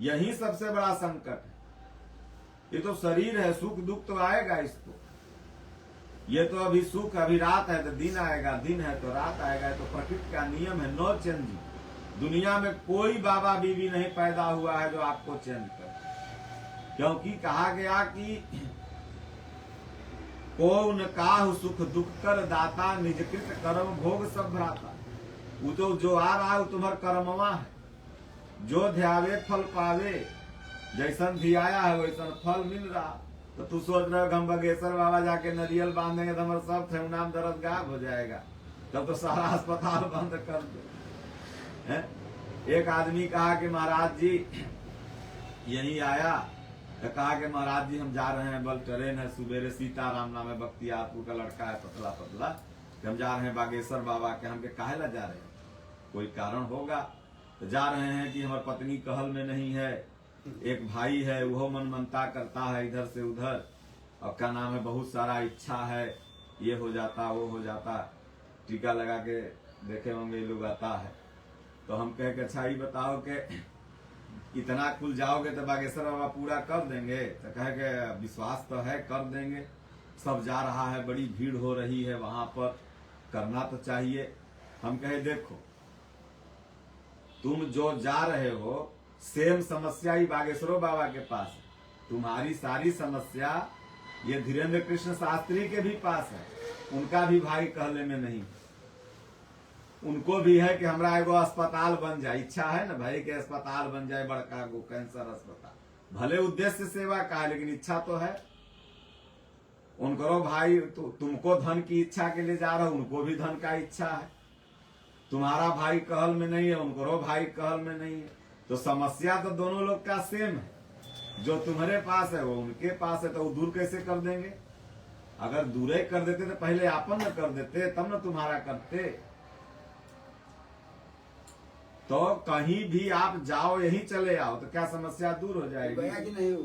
यही सबसे बड़ा संकट है। ये तो शरीर है, सुख दुख तो आएगा इसको। ये तो अभी सुख, अभी रात है तो दिन आएगा, दिन है तो रात आएगा। तो प्रकृति का नियम है, नो चेंजिंग। दुनिया में कोई बाबा बीवी नहीं पैदा हुआ है जो आपको चेंज करे, क्योंकि कहा गया कि कौन काहु सुख दुख कर दाता, निजकृत कर्म भोग सब भ्राता। वो तो जो आ रहा है वो तुम्हारा कर्मवा है, जो ध्यावे फल पावे। जैसन धियाया है वैसन फल मिल रहा। तो तू सोच रहे हो हम बागेश्वर बाबा जाके नरियल बांधेंगे तो हमारा सब ठेंगुना दर्द गायब हो जाएगा, तब तो सारा अस्पताल बंद कर दो। एक आदमी कहा कि महाराज जी, यही आया तो कहा कि महाराज जी हम जा रहे हैं, बल ट्रेन है, सुबेरे सीताराम नाम है, बख्तियारपुर का लड़का है, पतला पतला, कि हम जा रहे हैं बागेश्वर बाबा के। हम के काहे ला जा रहे हैं? कोई कारण होगा। तो जा रहे हैं कि हमारी पत्नी कहल में नहीं है, एक भाई है वो मन मनता करता है इधर से उधर, और क्या नाम है, बहुत सारा इच्छा है, ये हो जाता वो हो जाता, टीका लगा के देखे होंगे ये लोग आता है। तो हम कहे कि अच्छा ये बताओ कि इतना खुल जाओगे तो बागेश्वर बाबा पूरा कर देंगे? तो कहे कि विश्वास तो है कर देंगे, सब जा रहा है, बड़ी भीड़ हो रही है वहां पर, करना तो चाहिए। हम कहे देखो, तुम जो जा रहे हो सेम समस्या ही बागेश्वर बाबा के पास है। तुम्हारी सारी समस्या ये धीरेन्द्र कृष्ण शास्त्री के भी पास है, उनका भी भाई कहले में नहीं, उनको भी है कि हमारा एगो अस्पताल बन जाए। इच्छा है ना भाई के अस्पताल बन जाए, बड़का गो कैंसर अस्पताल। भले उद्देश्य सेवा का है, लेकिन इच्छा तो है। उनको भाई तुमको धन की इच्छा के लिए जा रहे हो, उनको भी धन का इच्छा है। तुम्हारा भाई कहल में नहीं है, उनको भाई कहल में नहीं है, तो समस्या तो दोनों लोग का सेम है। जो तुम्हारे पास है वो उनके पास है, तो वो दूर कैसे कर देंगे? अगर दूर कर देते तो पहले आपन न कर देते, तब न तुम्हारा करते। तो कहीं भी आप जाओ, यहीं चले आओ, तो क्या समस्या दूर हो जाएगी? गया कि नहीं हो?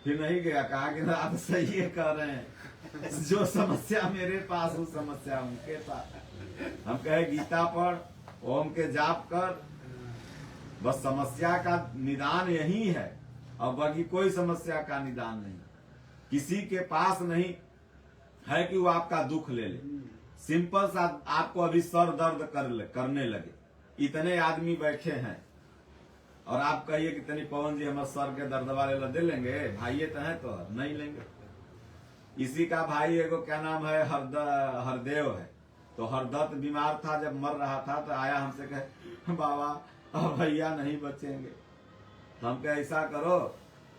फिर नहीं गया, कहा कि आप सही है कह रहे हैं, जो समस्या मेरे पास वो समस्या उनके पास। हम कहे गीता पढ़, ओम के जाप कर, बस समस्या का निदान यही है, और बाकी कोई समस्या का निदान नहीं। किसी के पास नहीं है कि वो आपका दुख ले ले। सिंपल सा, आपको अभी सर दर्द करने लगे, इतने आदमी बैठे हैं, और आप कहिए कि तनी पवन जी हमारे सर के दर्द वाले लदे लेंगे, भाई तो है, तो नहीं लेंगे। इसी का भाई एगो क्या नाम है, हरदेव है, तो हरदत्त बीमार था, जब मर रहा था तो आया हमसे कहे बाबा अब भैया नहीं बचेंगे। हम कहे ऐसा करो,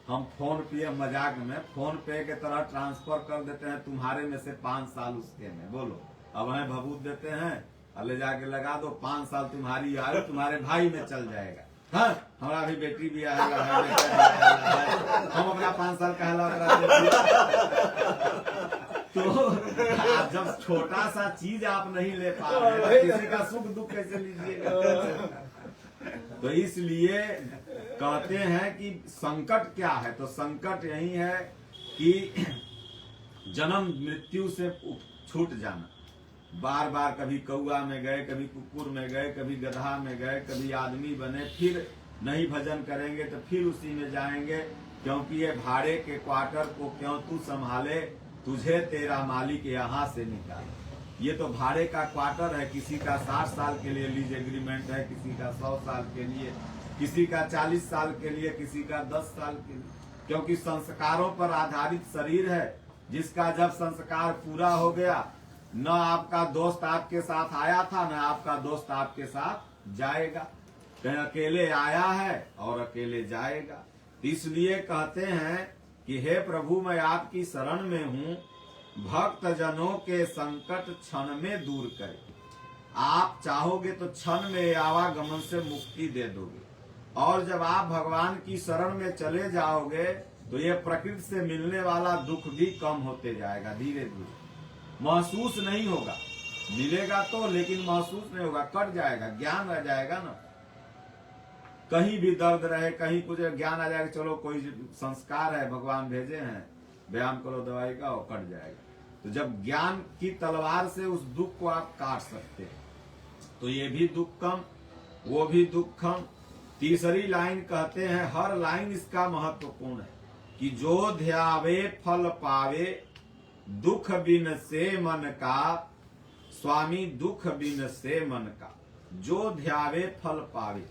हम फोन पे, मजाक में फोन पे के तरह ट्रांसफर कर देते हैं तुम्हारे में से 5 साल उसके में, बोलो अब हमें भभूत देते हैं और ले जाके लगा दो, 5 साल तुम्हारी आयु तुम्हारे भाई में चल जाएगा। हाँ, हमारा भी बेटी भी आएगा, हम अपना 5 साल कहला तो आप जब छोटा सा चीज आप नहीं ले पा रहे, किसी का सुख दुख कैसे लीजिएगा? तो इसलिए कहते हैं कि संकट क्या है, तो संकट यही है कि जन्म मृत्यु से छूट जाना। बार बार कभी कौआ में गए, कभी कुकुर में गए, कभी गधा में गए, कभी आदमी बने, फिर नहीं भजन करेंगे तो फिर उसी में जाएंगे, क्योंकि ये भाड़े के क्वार्टर को क्यों तू संभाले, तुझे तेरा मालिक यहाँ से निकाले। ये तो भाड़े का क्वार्टर है, किसी का 60 साल के लिए लीज एग्रीमेंट है, किसी का 100 साल के लिए, किसी का 40 साल के लिए, किसी का 10 साल के लिए, क्योंकि संस्कारों पर आधारित शरीर है, जिसका जब संस्कार पूरा हो गया, न आपका दोस्त आपके साथ आया था, न आपका दोस्त आपके साथ जाएगा, कहीं अकेले आया है और अकेले जाएगा। इसलिए कहते हैं कि हे प्रभु मैं आपकी शरण में हूँ, भक्त जनों के संकट क्षण में दूर करे। आप चाहोगे तो क्षण में आवागमन से मुक्ति दे दोगे, और जब आप भगवान की शरण में चले जाओगे तो ये प्रकृति से मिलने वाला दुख भी कम होते जाएगा, धीरे धीरे महसूस नहीं होगा, मिलेगा तो लेकिन महसूस नहीं होगा, कट जाएगा, ज्ञान रह जाएगा ना। कहीं भी दर्द रहे, कहीं कुछ ज्ञान आ जाएगा, चलो कोई संस्कार है, भगवान भेजे हैं, व्यायाम करो, दवाई का, वो कट जाएगा। तो जब ज्ञान की तलवार से उस दुख को आप काट सकते हैं, तो ये भी दुखम, वो भी दुखम। तीसरी लाइन कहते हैं, हर लाइन इसका महत्वपूर्ण है कि जो ध्यावे फल पावे, दुख बिन से मन का, स्वामी दुख बिन से मन का, जो ध्यावे फल पावे।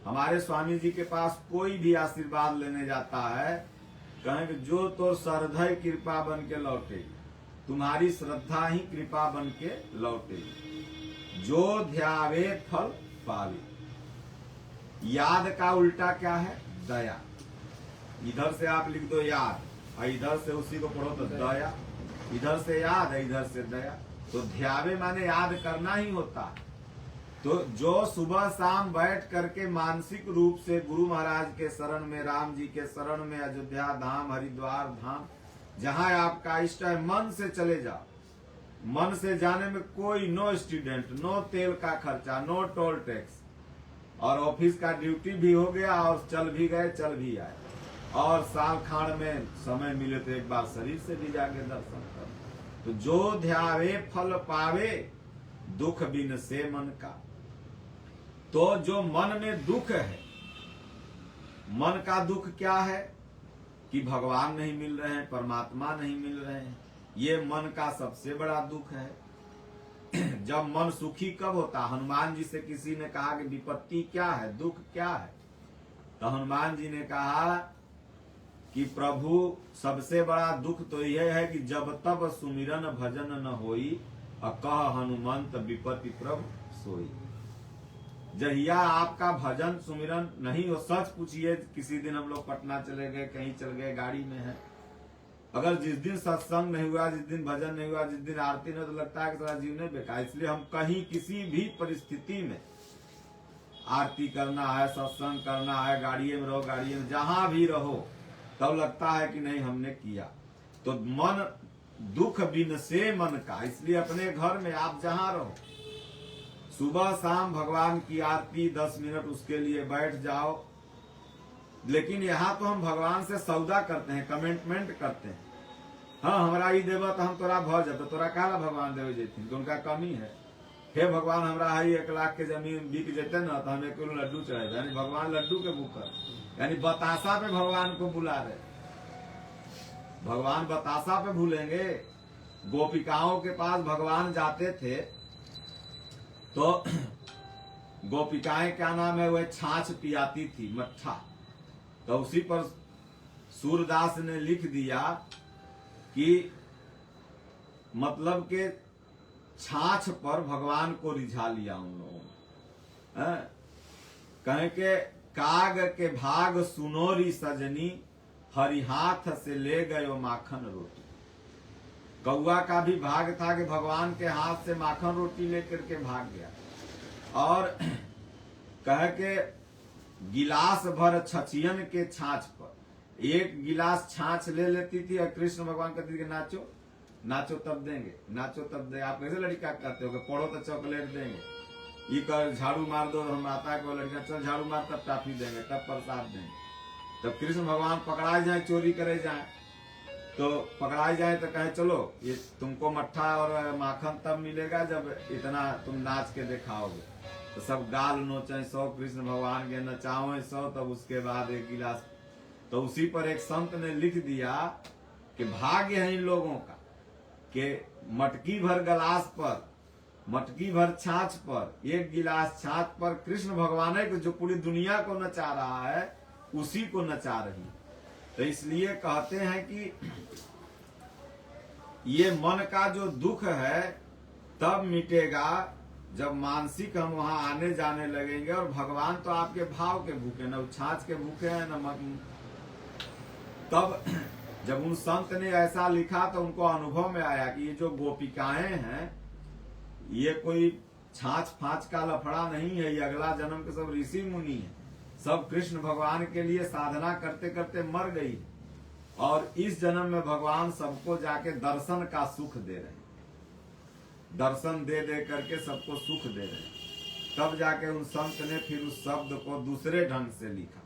हमारे स्वामी जी के पास कोई भी आशीर्वाद लेने जाता है, कहेंगे जो तो श्रद्धय कृपा बन के लौटेगी, तुम्हारी श्रद्धा ही कृपा बन के लौटेगी। जो ध्यावे फल पावे। याद का उल्टा क्या है? दया। इधर से आप लिख दो याद, और इधर से उसी को पढ़ो तो दया। इधर से याद है, इधर से दया। तो ध्यावे माने याद करना ही होता है। तो जो सुबह शाम बैठ करके मानसिक रूप से गुरु महाराज के शरण में, राम जी के शरण में, अयोध्या धाम, हरिद्वार धाम, जहां आपका इष्ट है, मन से चले जाओ। मन से जाने में कोई नो स्टूडेंट, नो तेल का खर्चा, नो टोल टैक्स, और ऑफिस का ड्यूटी भी हो गया, और चल भी गए, चल भी आए, और साल खाड़ में समय मिले तो एक बार शरीर से भी जाके दर्शन कर। तो जो ध्यावे फल पावे, दुख बिन से मन का। तो जो मन में दुख है, मन का दुख क्या है कि भगवान नहीं मिल रहे हैं, परमात्मा नहीं मिल रहे हैं, ये मन का सबसे बड़ा दुख है। जब मन सुखी कब होता? हनुमान जी से किसी ने कहा कि विपत्ति क्या है, दुख क्या है, तो हनुमान जी ने कहा कि प्रभु सबसे बड़ा दुख तो यह है कि जब तब सुमिरन भजन न होई, अकह हनुमंत विपत्ति प्रभु सोई। जहिया आपका भजन सुमिरन नहीं हो, सच पूछिए, किसी दिन हम लोग पटना चले गए, कहीं चल गए, गाड़ी में है, अगर जिस दिन सत्संग नहीं हुआ, जिस दिन भजन नहीं हुआ, जिस दिन आरती नहीं, तो लगता है कि सारा जीवन बेकार। इसलिए हम कहीं किसी भी परिस्थिति में आरती करना है, सत्संग करना है, गाड़ी में रहो, गाड़ी में जहां भी रहो, तब लगता है कि नहीं हमने किया। तो मन दुख बिन से मन का, इसलिए अपने घर में आप जहां रहो, सुबह शाम भगवान की आरती 10 मिनट उसके लिए बैठ जाओ। लेकिन यहाँ तो हम भगवान से सौदा करते हैं, कमिटमेंट करते हैं। हाँ, हमारा ई देव तो हम तोरा भ जाते, तोरा काला भगवान देवे जेथिन, तो उनका कमी है। हे भगवान, हमरा है 1 लाख के जमीन बिक जेते ना, तो हम 1 किलो लड्डू चढ़े, यानी भगवान लड्डू के भूखर, यानी बतासा पे भगवान को बुला रहे। भगवान बतासा पे भूलेंगे? गोपिकाओं के पास भगवान जाते थे तो गोपिकाएं क्या नाम है, वह छाछ पियाती थी, मट्ठा। तो उसी पर सूरदास ने लिख दिया कि मतलब के छाछ पर भगवान को रिझा लिया उन लोगों ने। कहें के काग के भाग सुनोरी सजनी, हरि हाथ से ले गयो माखन रोटी। कौआ का भी भाग था कि भगवान के हाथ से माखन रोटी लेकर के भाग गया। और कह के गिलास भर छछियन के छाछ पर, 1 गिलास छाछ ले लेती थी और कृष्ण भगवान कहती थी नाचो नाचो तब देंगे, नाचो तब दे। आप कैसे लड़का करते हो, पढ़ो तो चॉकलेट देंगे, ये कर झाड़ू मार दो, हम आता है कोई लड़का, चल झाड़ू मार तब टाफी देंगे, तब प्रसाद देंगे। तब कृष्ण भगवान पकड़ाए जाए, चोरी करे जाए, तो पकड़ाए जाए तो कहे चलो ये तुमको मट्ठा और माखन तब मिलेगा जब इतना तुम नाच के दिखाओगे। तो सब गाल नोचे 100, कृष्ण भगवान के नचाओ 100, तब उसके बाद 1 गिलास। तो उसी पर एक संत ने लिख दिया कि भाग्य है इन लोगों का कि मटकी भर गिलास पर, मटकी भर छाछ पर, 1 गिलास छाछ पर कृष्ण भगवान है कि जो पूरी दुनिया को नचा रहा है, उसी को नचा रही। तो इसलिए कहते हैं कि ये मन का जो दुख है तब मिटेगा जब मानसिक हम वहां आने जाने लगेंगे। और भगवान तो आपके भाव के भूखे, न छाछ के भूखे हैं न। तब जब उन संत ने ऐसा लिखा तो उनको अनुभव में आया कि ये जो गोपिकाएं हैं, ये कोई छाछ फाछ का लफड़ा नहीं है, ये अगला जन्म के सब ऋषि मुनि है, सब कृष्ण भगवान के लिए साधना करते करते मर गई। और इस जन्म में भगवान सबको जाके दर्शन का सुख दे रहे हैं, दर्शन दे दे करके सबको सुख दे रहे हैं। तब जाके उन संत ने फिर उस शब्द को दूसरे ढंग से लिखा।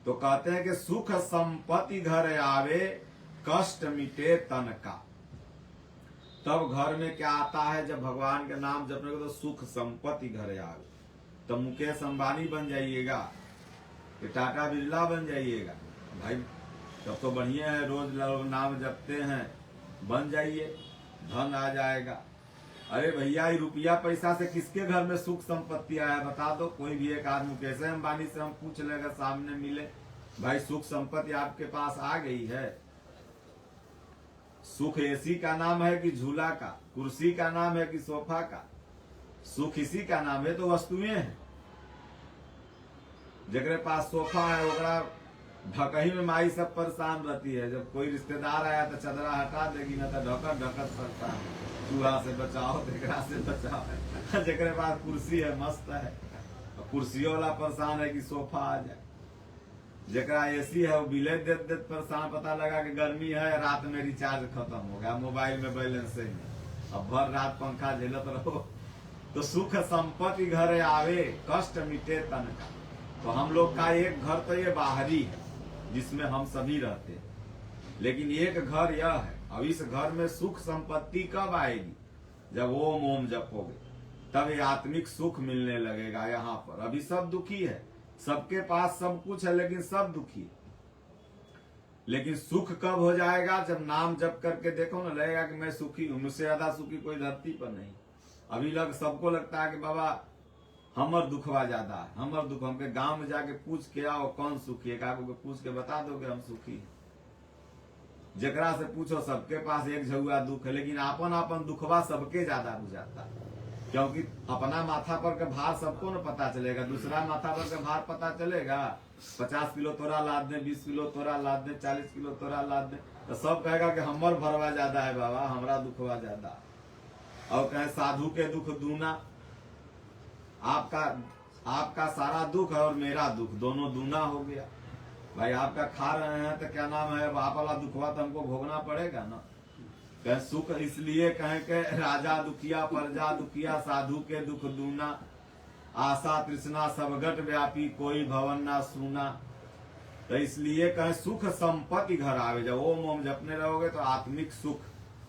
तो कहते हैं कि सुख संपत्ति घर आवे, कष्ट मिटे तन का। तब घर में क्या आता है, जब भगवान के नाम जपने को तो सुख संपत्ति घर आवे। तो मुकेश अंबानी बन जाइएगा कि टाटा बिरला बन जाइएगा भाई, तब तो बढ़िया है, रोज लोग नाम जपते हैं, बन जाइए, धन आ जाएगा। अरे भैया, ये रुपया पैसा से किसके घर में सुख संपत्ति आया बता दो। कोई भी एक आदमी मुकेश अंबानी से हम पूछ लेगा, सामने मिले, भाई सुख संपत्ति आपके पास आ गई है? सुख एसी का नाम है कि झूला का, कुर्सी का नाम है कि सोफा का? सुख इसी का नाम है, तो वस्तुएं हैं। जगरे पास सोफा है ओकरा ढकही में माई सब परेशान रहती है, जब कोई रिश्तेदार आया तो चदरा हटा देगी, ना तो ढकत ढकत सकता है, चूहा से बचाओ, देखरा से बचाओ। जगरे पास कुर्सी है, मस्त है, कुर्सियों वाला परेशान है कि सोफा आ जाए। जरा एसी है वो बिले देत देत परेशान, पता लगा कि गर्मी है, रात में रिचार्ज खत्म हो गया, मोबाइल में बैलेंस ही नहीं, अब भर रात पंखा झेलत रहो। तो सुख संपत्ति घर आवे, कष्ट मिटे तन का। तो हम लोग का एक घर तो ये बाहरी है जिसमें हम सभी रहते हैं, लेकिन एक घर यह है। अब इस घर में सुख संपत्ति कब आएगी? जब ओम ओम जपोगे, तब ये आत्मिक सुख मिलने लगेगा। यहाँ पर अभी सब दुखी है, सबके पास सब कुछ है, लेकिन सब दुखी है। लेकिन सुख कब हो जाएगा? जब नाम जप करके देखो ना, लगेगा कि मैं सुखी हूं, मुझसे ज्यादा सुखी कोई धरती पर नहीं। अभी सबको लगता है कि बाबा हमर दुखवा ज्यादा है, हमर दुख। हमके गांव में जाके पूछ के आओ कौन सुखी है, काको पूछ के बता दोगे हम सुखी है। जकरा से पूछो सबके पास एक झुआ दुख है, लेकिन आपन आपन दुखवा सबके ज्यादा बुझाता है, क्योंकि अपना माथा पर का भार सबको न पता चलेगा, दूसरा माथा पर का भार पता चलेगा। 50 किलो तोरा लाद दे, 20 किलो तोरा लाद दे, 40 किलो तोरा लाद दे, तो सब कहेगा कि हमर भरवा ज्यादा है बाबा, हमरा दुखवा ज्यादा। और कहे साधु के दुख दूना, आपका सारा दुख है और मेरा दुख दोनों दूना हो गया। भाई आपका खा रहे हैं तो क्या नाम है, अब आप वाला दुखवा तो हमको भोगना पड़ेगा ना। कहे सुख इसलिए कहे के राजा दुखिया प्रजा दुखिया, साधु के दुख दूना, आशा तृष्णा सबगट व्यापी, कोई भवन ना सूना। तो इसलिए कहे सुख संपत्ति घर आवे, जब ओम ओम जपने रहोगे तो आत्मिक सुख,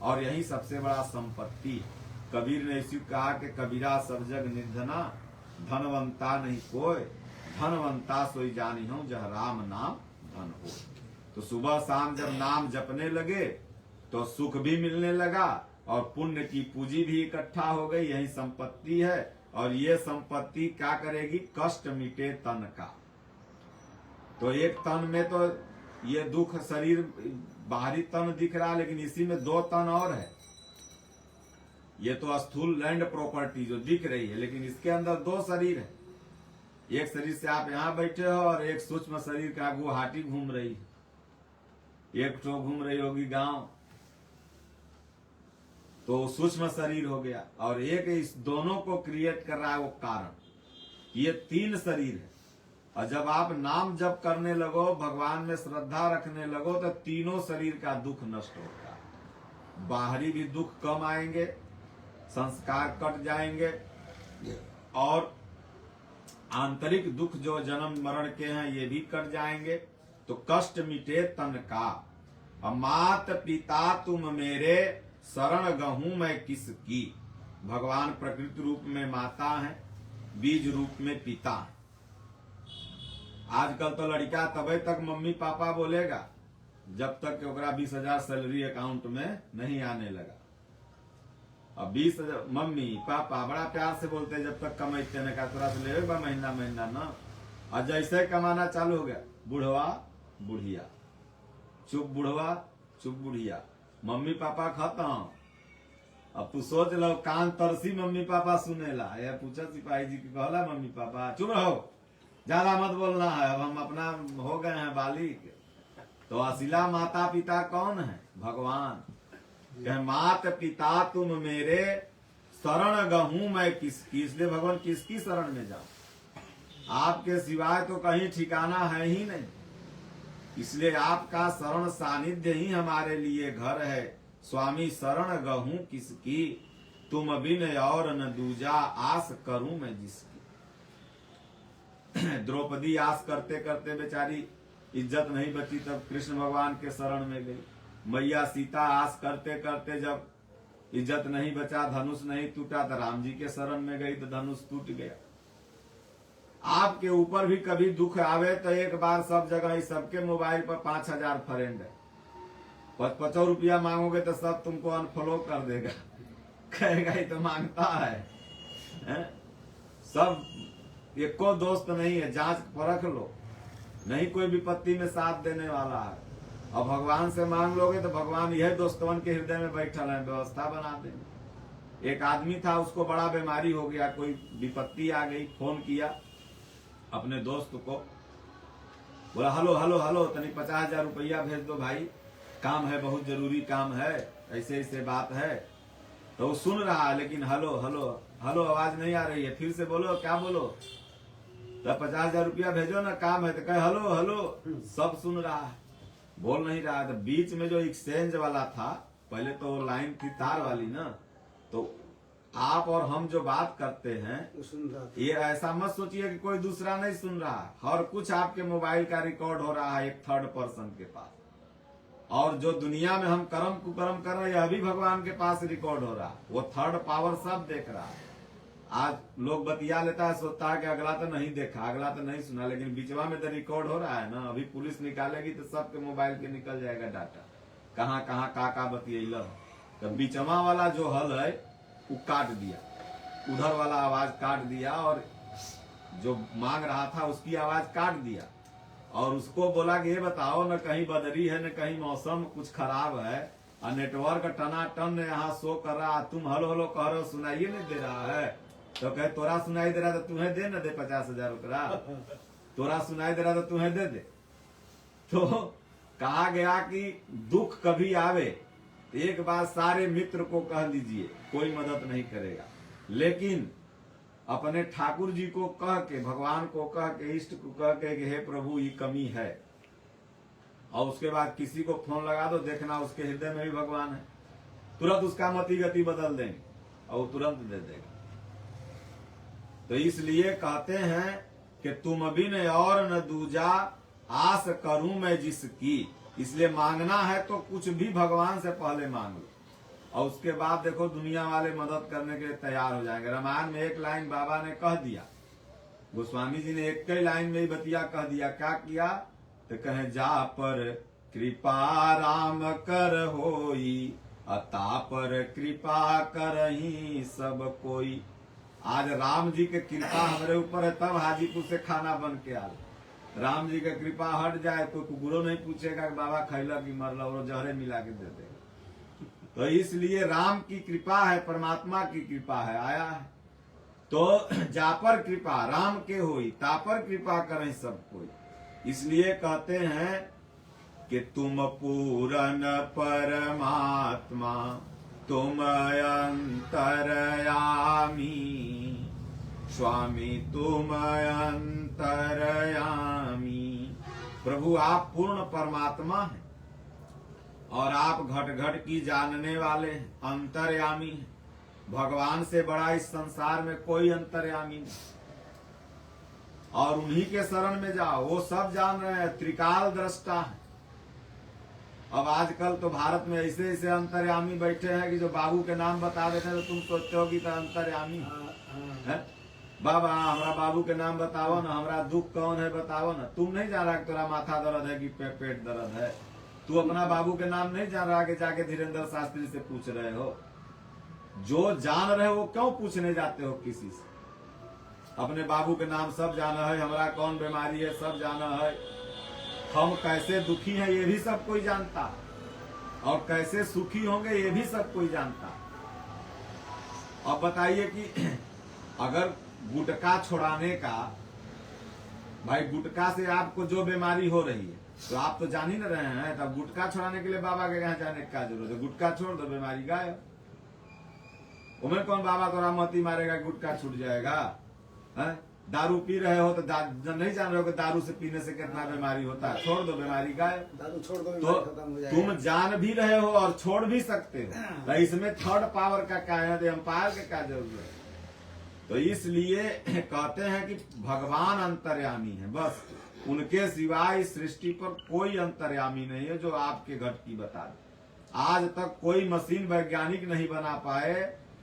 और यही सबसे बड़ा संपत्ति। कबीर ने इसी कहा कि कबीरा सब जग निर्धना, धनवंता नहीं कोई, धनवंता सोई जानी हो जह राम नाम धन हो। तो सुबह शाम जब नाम जपने लगे तो सुख भी मिलने लगा और पुण्य की पूंजी भी इकट्ठा हो गई, यही संपत्ति है। और ये संपत्ति क्या करेगी, कष्ट मिटे तन का। तो एक तन में तो ये दुख शरीर बाहरी तन दिख रहा, लेकिन इसी में दो तन और है। ये तो स्थूल लैंड प्रॉपर्टी जो दिख रही है, लेकिन इसके अंदर दो शरीर है। एक शरीर से आप यहाँ बैठे हो और एक सूक्ष्म शरीर का गुवाहाटी घूम रही है, एक तो घूम रही होगी गांव, तो सूक्ष्म शरीर हो गया। और एक इस दोनों को क्रिएट कर रहा है वो कारण। ये तीन शरीर है। और जब आप नाम जप करने लगो, भगवान में श्रद्धा रखने लगो, तो तीनों शरीर का दुख नष्ट होता है। बाहरी भी दुख कम आएंगे, संस्कार कट जाएंगे, और आंतरिक दुख जो जन्म मरण के हैं ये भी कट जाएंगे। तो कष्ट मिटे तन का। मात पिता तुम मेरे, शरण गहूं मैं किसकी। भगवान प्रकृति रूप में माता है, बीज रूप में पिता है। आजकल तो लड़का तबे तक मम्मी पापा बोलेगा जब तक ओकरा 20,000 सैलरी अकाउंट में नहीं आने लगा। अब 20,000 मम्मी पापा बड़ा प्यार से बोलते हैं, जब तक कमाते न का तोरा से ले महीना महीना ना। और जैसे कमाना चालू हो गया, बुढ़वा बुढ़िया, चुप बुढ़वा चुप बुढ़िया, मम्मी पापा खत्म। अब तू सोच लो, कान तरसी मम्मी पापा सुनेला। यह पूछा सिपाही जी की, कहला मम्मी पापा चुप रहो, ज्यादा मत बोलना है, अब हम अपना हो गए हैं बालिक। तो असिला माता पिता कौन है, भगवान। कहे मात पिता तुम मेरे, शरण गहूं मैं किसकी। इसलिए भगवान किसकी शरण में जाऊं, आपके सिवाय तो कहीं ठिकाना है ही नहीं। इसलिए आपका शरण सानिध्य ही हमारे लिए घर है। स्वामी शरण गहूं किसकी, तुम बिन और न दूजा, आस करूं मैं जिसकी। द्रौपदी आस करते करते बेचारी इज्जत नहीं बची, तब कृष्ण भगवान के शरण में गई। मैया सीता आस करते करते जब इज्जत नहीं बचा, धनुष नहीं टूटा, तो राम जी के शरण में गई तो धनुष टूट गया। आपके ऊपर भी कभी दुख आवे तो एक बार सब जगह, सबके मोबाइल पर 5,000 फ्रेंड है, 50 रुपया मांगोगे तो सब तुमको अनफॉलो कर देगा, कहेगा ही तो मांगता है? सब एको दोस्त नहीं है, जांच परख लो, नहीं कोई विपत्ति में साथ देने वाला है। और भगवान से मांग लोगे तो भगवान यह दोस्तवन के हृदय में बैठल है, व्यवस्था बना देंगे। एक आदमी था, उसको बड़ा बीमारी हो गया, कोई विपत्ति आ गई, फोन किया अपने दोस्त को, बोला हेलो हेलो हेलो तनी 50,000 रुपया भेज दो भाई, काम है, बहुत जरूरी काम है, ऐसे ऐसे बात है। तो वो सुन रहा है, लेकिन हेलो हेलो हेलो आवाज नहीं आ रही है। फिर से बोलो, क्या बोलो, तो 50,000 रुपया भेजो ना, काम है। तो कहे हेलो हेलो, सब सुन रहा है, बोल नहीं रहा है। तो बीच में जो एक्सचेंज वाला था, पहले तो लाइन थी तार वाली ना, तो आप और हम जो बात करते हैं, ये ऐसा मत सोचिए कि कोई दूसरा नहीं सुन रहा है। हर कुछ आपके मोबाइल का रिकॉर्ड हो रहा है एक थर्ड पर्सन के पास। और जो दुनिया में हम कर्म कुकर्म कर रहे हैं, अभी भगवान के पास रिकॉर्ड हो रहा है, वो थर्ड पावर सब देख रहा है। आज लोग बतिया लेता है, सोचता है कि अगला तो नहीं देखा, अगला तो नहीं सुना, लेकिन बीचवा में तो रिकॉर्ड हो रहा है ना। अभी पुलिस निकालेगी तो सबके मोबाइल के निकल जाएगा डाटा, कहाँ कहाँ का बतियेला। तो बीचवा वाला जो हल है वो काट दिया, उधर वाला आवाज काट दिया, और जो मांग रहा था उसकी आवाज काट दिया, और उसको बोला कि ये बताओ न कहीं बदरी है, न कहीं मौसम कुछ खराब है, और नेटवर्क टनाटन यहाँ शो कर रहा, तुम हलो हलो कह रहे हो, सुनाइए नहीं दे रहा है। तो कहे तोरा सुनाई दे रहा तो तुम्हें दे न दे 50,000 रुपया, तोरा सुनाई दे रहा तो तुम्हें दे दे। तो कहा गया कि दुख कभी आवे तो एक बार सारे मित्र को कह लीजिए, कोई मदद नहीं करेगा, लेकिन अपने ठाकुर जी को कह के, भगवान को कह के, इष्ट को कह के कि हे प्रभु ये कमी है, और उसके बाद किसी को फोन लगा दो, देखना उसके हृदय में भी भगवान है, तुरंत उसका मति गति बदल देंगे और वो तुरंत दे देगा। तो इसलिए कहते हैं कि तुम बिन और न दूजा आस करूं मैं जिसकी। इसलिए मांगना है तो कुछ भी भगवान से पहले मांग लो, और उसके बाद देखो दुनिया वाले मदद करने के लिए तैयार हो जाएंगे। रामायण में एक लाइन बाबा ने कह दिया, गोस्वामी जी ने एक ही लाइन में ही बतिया कह दिया। क्या किया? तो कहे जा पर कृपा राम कर होई, अता पर कृपा करही सब कोई। आज राम जी के कृपा हमारे ऊपर है, तब हाजीपुर से खाना बन के आल। राम जी का कृपा हट जाए तो कुकुरो नहीं पूछेगा कि बाबा खैला की मरला, और जहरे मिला के दे देगा। तो इसलिए राम की कृपा है, परमात्मा की कृपा है, आया है। तो जा पर कृपा राम के होई, ता पर कृपा करें सब कोई। इसलिए कहते हैं कि तुम पूरन परमात्मा तुम अंतरयामी, स्वामी तुम अंतरयामी। प्रभु आप पूर्ण परमात्मा हैं और आप घट घट की जानने वाले हैं, अंतर्यामी हैं। भगवान से बड़ा इस संसार में कोई अंतर्यामी नहीं, और उन्हीं के शरण में जाओ, वो सब जान रहे हैं, त्रिकाल दृष्टा है। अब आजकल तो भारत में ऐसे ऐसे अंतर्यामी बैठे हैं कि जो बाबू के नाम बता देते हैं तो तुम सोचते हो कि तो अंतर्यामी है। बाबा हमारा बाबू के नाम बताओ ना, हमारा दुख कौन है बताओ ना। तुम नहीं जान रहा कि तेरा माथा दर्द है कि पेट दर्द है, तू अपना बाबू के नाम नहीं जान रहा कि जाके धीरेन्द्र शास्त्री से पूछ रहे हो। जो जान रहे हो वो क्यों पूछने जाते हो किसी से? अपने बाबू के नाम सब जाना है, हमारा कौन बीमारी है सब जाना है, हम कैसे दुखी हैं ये भी सब कोई जानता, और कैसे सुखी होंगे ये भी सब कोई जानता। अब बताइए कि अगर गुटखा छुड़ाने का, भाई गुटखा से आपको जो बीमारी हो रही है तो आप तो जान ही न रहे हैं, तब गुटखा छुड़ाने के लिए बाबा के यहाँ जाने की क्या जरूरत है? गुटखा छोड़ दो, बीमारी गायब। उमें कौन बाबा तो मती मारेगा, गुटखा छूट जाएगा? है? दारू पी रहे हो तो नहीं जान रहे हो कि दारू से पीने से कितना बीमारी होता है, छोड़ दो, बीमारी गायब। दारू छोड़ दो, तो तुम जान भी रहे हो और छोड़ भी सकते हो, तो इसमें थर्ड पावर का क्या है, एम्पायर के क्या जरूरत है? तो इसलिए कहते हैं कि भगवान अंतर्यामी है, बस उनके सिवाय इस सृष्टि पर कोई अंतर्यामी नहीं है जो आपके घट की बता दे। आज तक कोई मशीन वैज्ञानिक नहीं बना पाए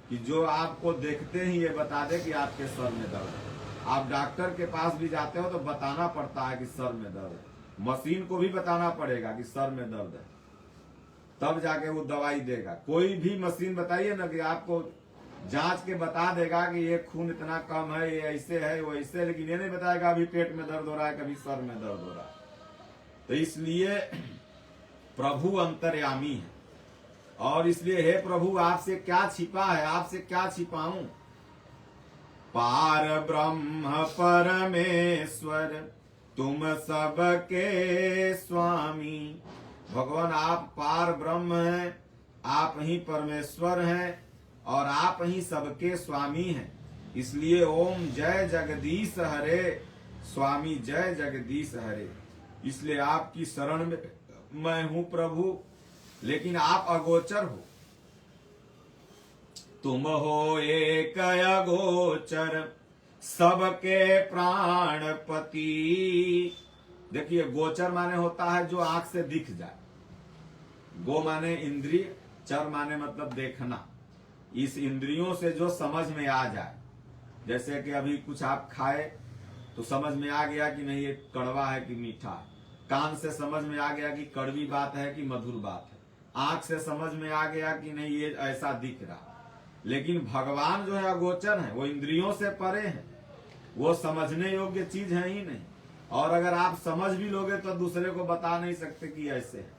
कि जो आपको देखते ही ये बता दे कि आपके सर में दर्द है। आप डॉक्टर के पास भी जाते हो तो बताना पड़ता है कि सर में दर्द है, मशीन को भी बताना पड़ेगा कि सर में दर्द है, तब जाके वो दवाई देगा। कोई भी मशीन बताइए ना कि आपको जांच के बता देगा कि ये खून इतना कम है, ये ऐसे है, वो ऐसे, लेकिन ये नहीं बताएगा अभी पेट में दर्द हो रहा है, कभी सर में दर्द हो रहा है। तो इसलिए प्रभु अंतर्यामी है, और इसलिए हे प्रभु आपसे क्या छिपा है, आपसे क्या छिपाऊं? पार ब्रह्म परमेश्वर तुम सबके स्वामी। भगवान आप पार ब्रह्म हैं, आप ही परमेश्वर हैं, और आप ही सबके स्वामी हैं। इसलिए ओम जय जगदीश हरे, स्वामी जय जगदीश हरे। इसलिए आपकी शरण में मैं हूं प्रभु, लेकिन आप अगोचर हो। तुम हो एक अगोचर सबके प्राणपति। देखिए गोचर माने होता है जो आंख से दिख जाए, गो माने इंद्रिय, चर माने मतलब देखना, इस इंद्रियों से जो समझ में आ जाए। जैसे कि अभी कुछ आप खाए तो समझ में आ गया कि नहीं ये कड़वा है कि मीठा है, कान से समझ में आ गया कि कड़वी बात है कि मधुर बात है, आंख से समझ में आ गया कि नहीं ये ऐसा दिख रहा। लेकिन भगवान जो है अगोचर है, वो इंद्रियों से परे है, वो समझने योग्य चीज है ही नहीं। और अगर आप समझ भी लोगे तो दूसरे को बता नहीं सकते कि ऐसे है।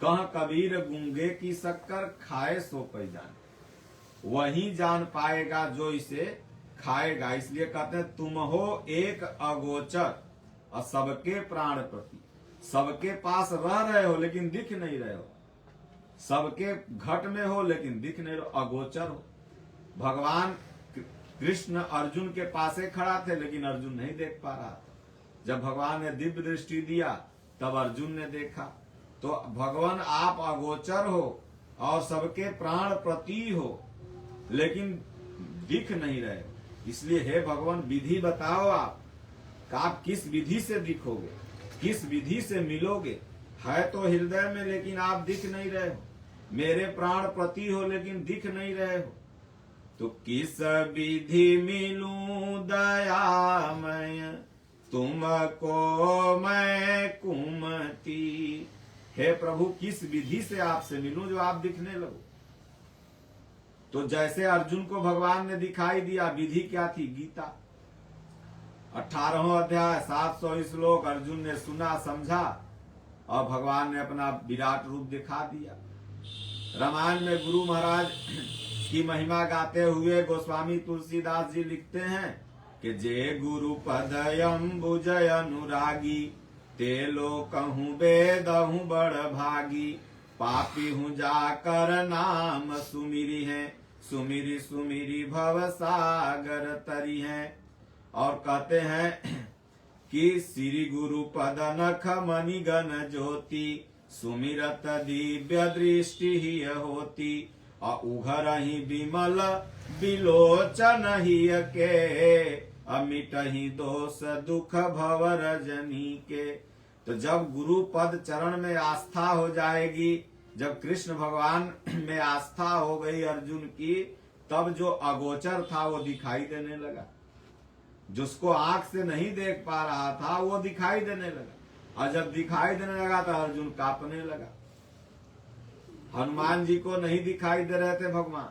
कह कबीर गूंगे की शक्कर खाए सो पै जाने, वही जान पाएगा जो इसे खाएगा। इसलिए कहते हैं तुम हो एक अगोचर और सबके प्राण प्रति। सबके पास रह रहे हो लेकिन दिख नहीं रहे हो, सबके घट में हो लेकिन दिख नहीं रहे हो, अगोचर हो। भगवान कृष्ण अर्जुन के पासे खड़ा थे लेकिन अर्जुन नहीं देख पा रहा था। जब भगवान ने दिव्य दृष्टि दिया तब अर्जुन ने देखा। तो भगवान आप अगोचर हो और सबके प्राण प्रति हो लेकिन दिख नहीं रहे हो। इसलिए हे भगवान विधि बताओ आप किस विधि से दिखोगे, किस विधि से मिलोगे। है तो हृदय में लेकिन आप दिख नहीं रहे हो, मेरे प्राण प्रति हो लेकिन दिख नहीं रहे हो। तो किस विधि मिलूं दयामय तुमको मैं कुमति। हे प्रभु किस विधि से आपसे मिलूं जो आप दिखने लगो। तो जैसे अर्जुन को भगवान ने दिखाई दिया, विधि क्या थी? गीता 18वां अध्याय 700 श्लोक अर्जुन ने सुना समझा और भगवान ने अपना विराट रूप दिखा दिया। रामायण में गुरु महाराज की महिमा गाते हुए गोस्वामी तुलसीदास जी लिखते हैं कि जे गुरु पदयम्बुज अनुरागी ते लोकहूँ वेदहूँ बड़ भागी पापी हूँ जाकर नाम सुमिरी है सुमिरी सुमिरी भव सागर तरी है। और कहते हैं कि श्री गुरु पद नख मणिगण ज्योति सुमिरत दिव्य दृष्टि ही होती और उघर ही विमल विलोचन ही के अमिट ही दोष दुख भव रजनी के। तो जब गुरु पद चरण में आस्था हो जाएगी, जब कृष्ण भगवान में आस्था हो गई अर्जुन की, तब जो अगोचर था वो दिखाई देने लगा। जिसको आंख से नहीं देख पा रहा था वो दिखाई देने लगा, और जब दिखाई देने लगा तो अर्जुन कांपने लगा। हनुमान जी को नहीं दिखाई दे रहे थे भगवान।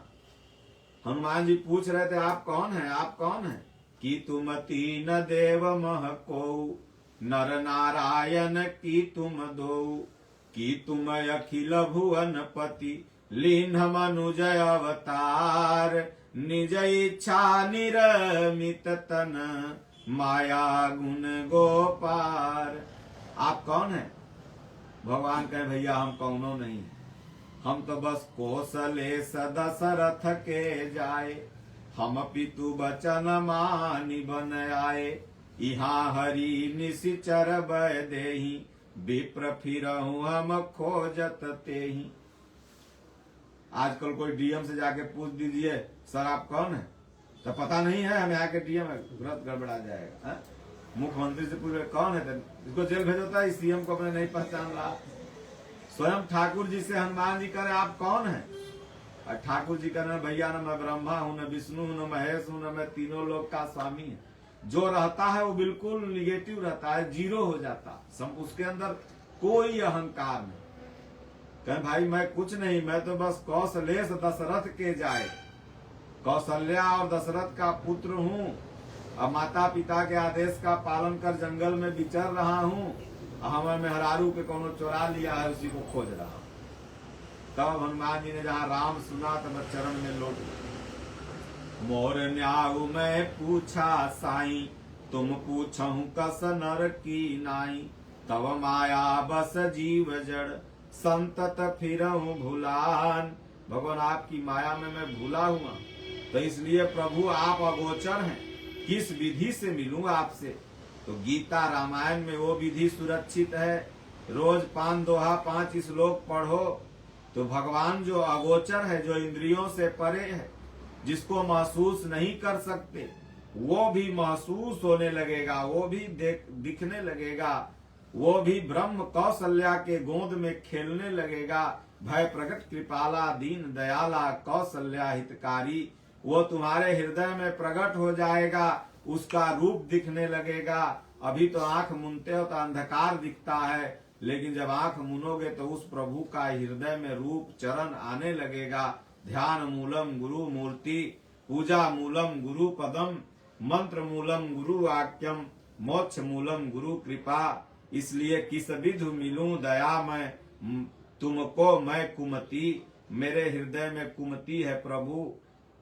हनुमान जी पूछ रहे थे आप कौन हैं, आप कौन हैं? कि तुम तीन देव मह को नर नारायण की तुम दो कि तुम अखिल भुवन पति लीन मनुज अवतार निज इच्छा निरमित तन माया गुण गोपार। आप कौन हैं? भगवान कहे भैया हम कौनो नहीं, हम तो बस कौशले दशरथ के जाए हम पितु बचन मानि बन आए यहाँ हरि निशिचर बय देहि विप्र फिरहूँ हम खोजत तेहि। आजकल कोई डीएम से जाके पूछ दीजिए सर आप कौन है, तो पता नहीं है, हम यहाँ के डीएम है, तुरंत गड़बड़ा जाएगा। है? मुख्यमंत्री से पूछ कौन है, तो इसको जेल भेजोता है, सीएम को अपने नहीं पहचान रहा। स्वयं ठाकुर जी से हनुमान जी करे आप कौन है, और ठाकुर जी कहना भैया न मैं ब्रह्मा हूं, न विष्णु हूं, न महेश हूं, न मैं तीनों लोक का स्वामी है। जो रहता है वो बिल्कुल निगेटिव रहता है, जीरो हो जाता, उसके अंदर कोई अहंकार नहीं। कहे भाई मैं कुछ नहीं, मैं तो बस कौशलेश दशरथ के जाए, कौशल्या और दशरथ का पुत्र हूँ, अब माता पिता के आदेश का पालन कर जंगल में विचर रहा हूँ, हमें मेहरारू के कोनो चोरा लिया है उसी को खोज रहा हूँ। तब हनुमान जी ने जहाँ राम सुना तब चरण में लौट मोर न्याऊ मैं पूछा साई तुम पूछहु कस नर की नाई तब माया बस जीव जड़ संतत फिरहूँ भुलान। भगवान आपकी माया में मैं भूला हुआ, तो इसलिए प्रभु आप अगोचर हैं, किस विधि से मिलूं आपसे। तो गीता रामायण में वो विधि सुरक्षित है, रोज 5 दोहा 5 श्लोक पढ़ो तो भगवान जो अगोचर है, जो इंद्रियों से परे है, जिसको महसूस नहीं कर सकते, वो भी महसूस होने लगेगा, वो भी दिखने लगेगा, वो भी ब्रह्म कौशल्या के गोद में खेलने लगेगा। भय प्रकट कृपाला दीन दयाला कौशल्या हितकारी, वो तुम्हारे हृदय में प्रकट हो जाएगा, उसका रूप दिखने लगेगा। अभी तो आंख मूंदते हो तो अंधकार दिखता है, लेकिन जब आंख मुनोगे तो उस प्रभु का हृदय में रूप चरण आने लगेगा। ध्यान मूलम गुरु मूर्ति, पूजा मूलम गुरु पदम, मंत्र मूलम गुरु वाक्यम, मोक्ष मूलम गुरु कृपा। इसलिए किस विधु मिलूं दया मैं तुमको मैं कुमति, मेरे हृदय में कुमति है प्रभु।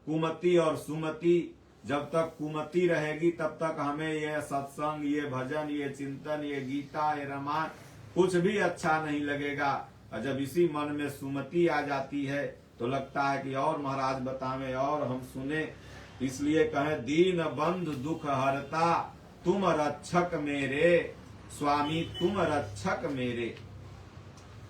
कुमति और सुमति, जब तक कुमति रहेगी तब तक हमें ये सत्संग, ये भजन, ये चिंतन, ये गीता, ये रामायण कुछ भी अच्छा नहीं लगेगा। और जब इसी मन में सुमति आ जाती है तो लगता है कि और महाराज बतावें और हम सुने। इसलिए कहें दीन बंधु दुख हरता तुम रक्षक मेरे, स्वामी तुम रक्षक मेरे।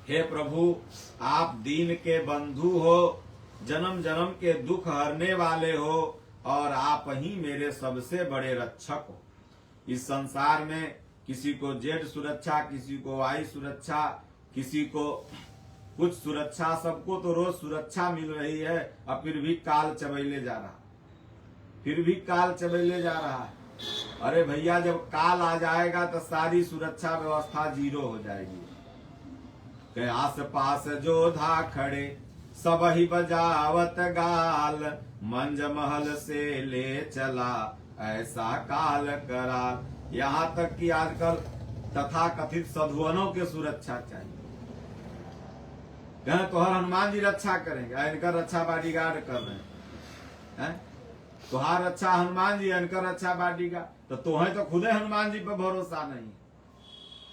हे प्रभु आप दीन के बंधु हो, जन्म जन्म के दुख हरने वाले हो और आप ही मेरे सबसे बड़े रक्षक हो। इस संसार में किसी को जेड सुरक्षा, किसी को वाई सुरक्षा, किसी को कुछ सुरक्षा, सबको तो रोज सुरक्षा मिल रही है और फिर भी काल चबैले जा रहा, फिर भी काल चबैले जा रहा है। अरे भैया जब काल आ जाएगा तो सारी सुरक्षा व्यवस्था जीरो हो जाएगी। के आस पास जोधा खड़े सब ही बजावत गाल, मंज महल से ले चला ऐसा काल कराल। यहाँ तक कि आजकल तथा कथित साधुओं के सुरक्षा चाहिए। कहें तो हर हनुमान जी रक्षा करेंगे, इनकर रक्षा बॉडीगार्ड कर रहे हैं। तुहार रक्षा हनुमान जी, इनकर रक्षा बॉडीगार्ड। तो तुम्हें तो खुदे हनुमान जी पे भरोसा नहीं।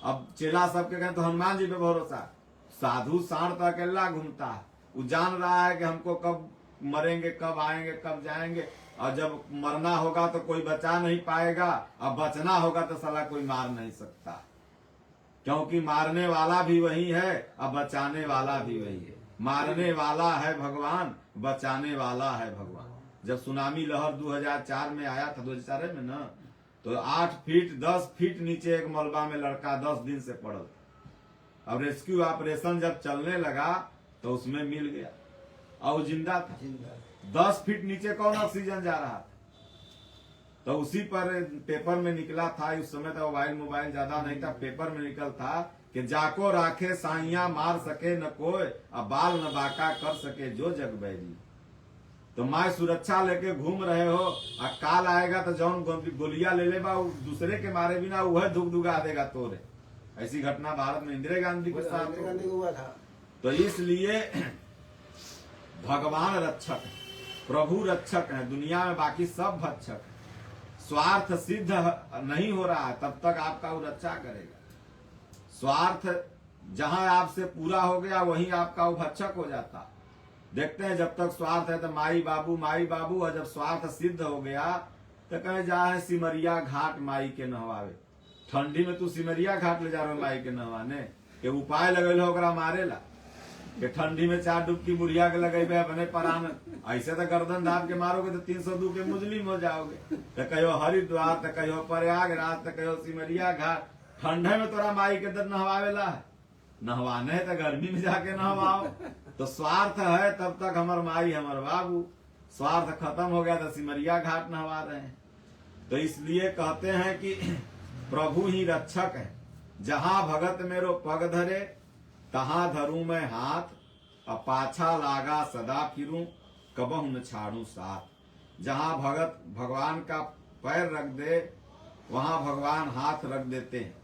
अब चेला सबके कहें तो हनुमान जी पे भरोसा। साधु सांड तो अकेला घूमता है, वो जान रहा है कि हमको कब मरेंगे, कब आएंगे, कब जाएंगे। और जब मरना होगा तो कोई बचा नहीं पाएगा, अब बचना होगा तो साला कोई मार नहीं सकता, क्योंकि मारने वाला भी वही है और बचाने वाला भी वही है। मारने वाला है भगवान, बचाने वाला है भगवान। जब सुनामी लहर 2004 में आया था, 2004 में ना, तो 8 फीट 10 फीट नीचे एक मलबा में लड़का 10 दिन से पड़ल। अब रेस्क्यू ऑपरेशन जब चलने लगा तो उसमें मिल गया और जिंदा था। 10 फीट नीचे कौन ऑक्सीजन जा रहा था। तो उसी पर पेपर में निकला था, उस समय तो मोबाइल ज्यादा नहीं था, पेपर में निकल था कि जाको राखे साइया मार सके न कोई, अब बाल न बाका कर सके जो जग बैरी। तो माँ सुरक्षा लेके घूम रहे हो, और काल आएगा तो जौन गोलियां ले ले बा दूसरे के मारे बिना वह दुख दुगा देगा तोरे। ऐसी घटना भारत में इंदिरा गांधी के साथ हुआ था। तो इसलिए भगवान रक्षक है, प्रभु रक्षक है, दुनिया में बाकी सब भक्षक है। स्वार्थ सिद्ध नहीं हो रहा है तब तक आपका वो रक्षा करेगा। स्वार्थ जहां आपसे पूरा हो गया वहीं आपका वो भक्षक हो जाता। देखते हैं जब तक स्वार्थ है तो माई बाबू, और जब स्वार्थ सिद्ध हो गया तो कहे जाए सिमरिया घाट माई के नहवावे। ठंडी में तू सिमरिया घाट ले जा रहे माई के नहवाने के उपाय लगेल होकरा मारेला कि ठंडी में 4 डुबकी बुढ़िया के लगेबे अपने परान। ऐसे तो गर्दन दाब के मारोगे तो 302 के मुजलिम हो जाओगे। तो कहो हरिद्वार, तो कहो प्रयागराज, तो कहो सिमरिया घाट। ठंडे में तोरा माई के दर नहवावेला है, नहवाने है तो गर्मी में जाके नहवाओ। तो स्वार्थ है तब तक हमर माई हमर बाबू, स्वार्थ खत्म हो गया तो सिमरिया घाट नहवा रहे हैं। तो इसलिए कहते हैं कि प्रभु ही रक्षक है। जहां भगत मेरो पग धरे तहां धरूं मैं हाथ, अपाछा लागा सदा फिरूं कबहु न छाड़ू साथ। जहां भगत भगवान का पैर रख दे वहां भगवान हाथ रख देते हैं।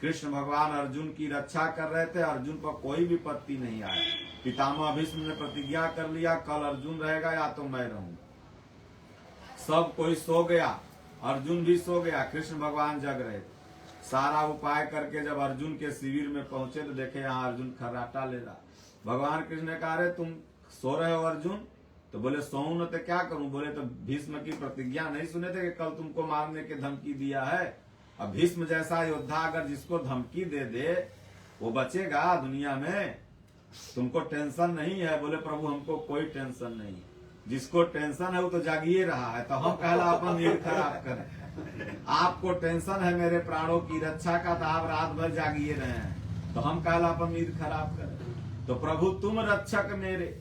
कृष्ण भगवान अर्जुन की रक्षा कर रहे थे, अर्जुन पर कोई विपत्ति नहीं आया। पितामह भीष्म ने प्रतिज्ञा कर लिया कल अर्जुन रहेगा या तो मैं रहूंगा। सब कोई सो गया, अर्जुन भी सो गया, कृष्ण भगवान जग रहे थे। सारा उपाय करके जब अर्जुन के शिविर में पहुंचे तो देखे यहाँ अर्जुन खर्राटा ले रहा। भगवान कृष्ण ने कहा तुम सो रहे हो अर्जुन? तो बोले सोऊं न तो क्या करूं? बोले तो भीष्म की प्रतिज्ञा नहीं सुने थे कि कल तुमको मारने की धमकी दिया है। अब भीष्म जैसा योद्धा अगर जिसको धमकी दे दे वो बचेगा दुनिया में? तुमको टेंशन नहीं है? बोले प्रभु हमको कोई टेंशन नहीं, जिसको टेंशन है वो तो जागिए रहा है, तो हम कहला अपन नींद खराब करें। आपको टेंशन है मेरे प्राणों की रक्षा का, तो आप रात भर जागिए रहे हैं, तो हम कहला अपन नींद खराब करें। तो प्रभु तुम रक्षक मेरे,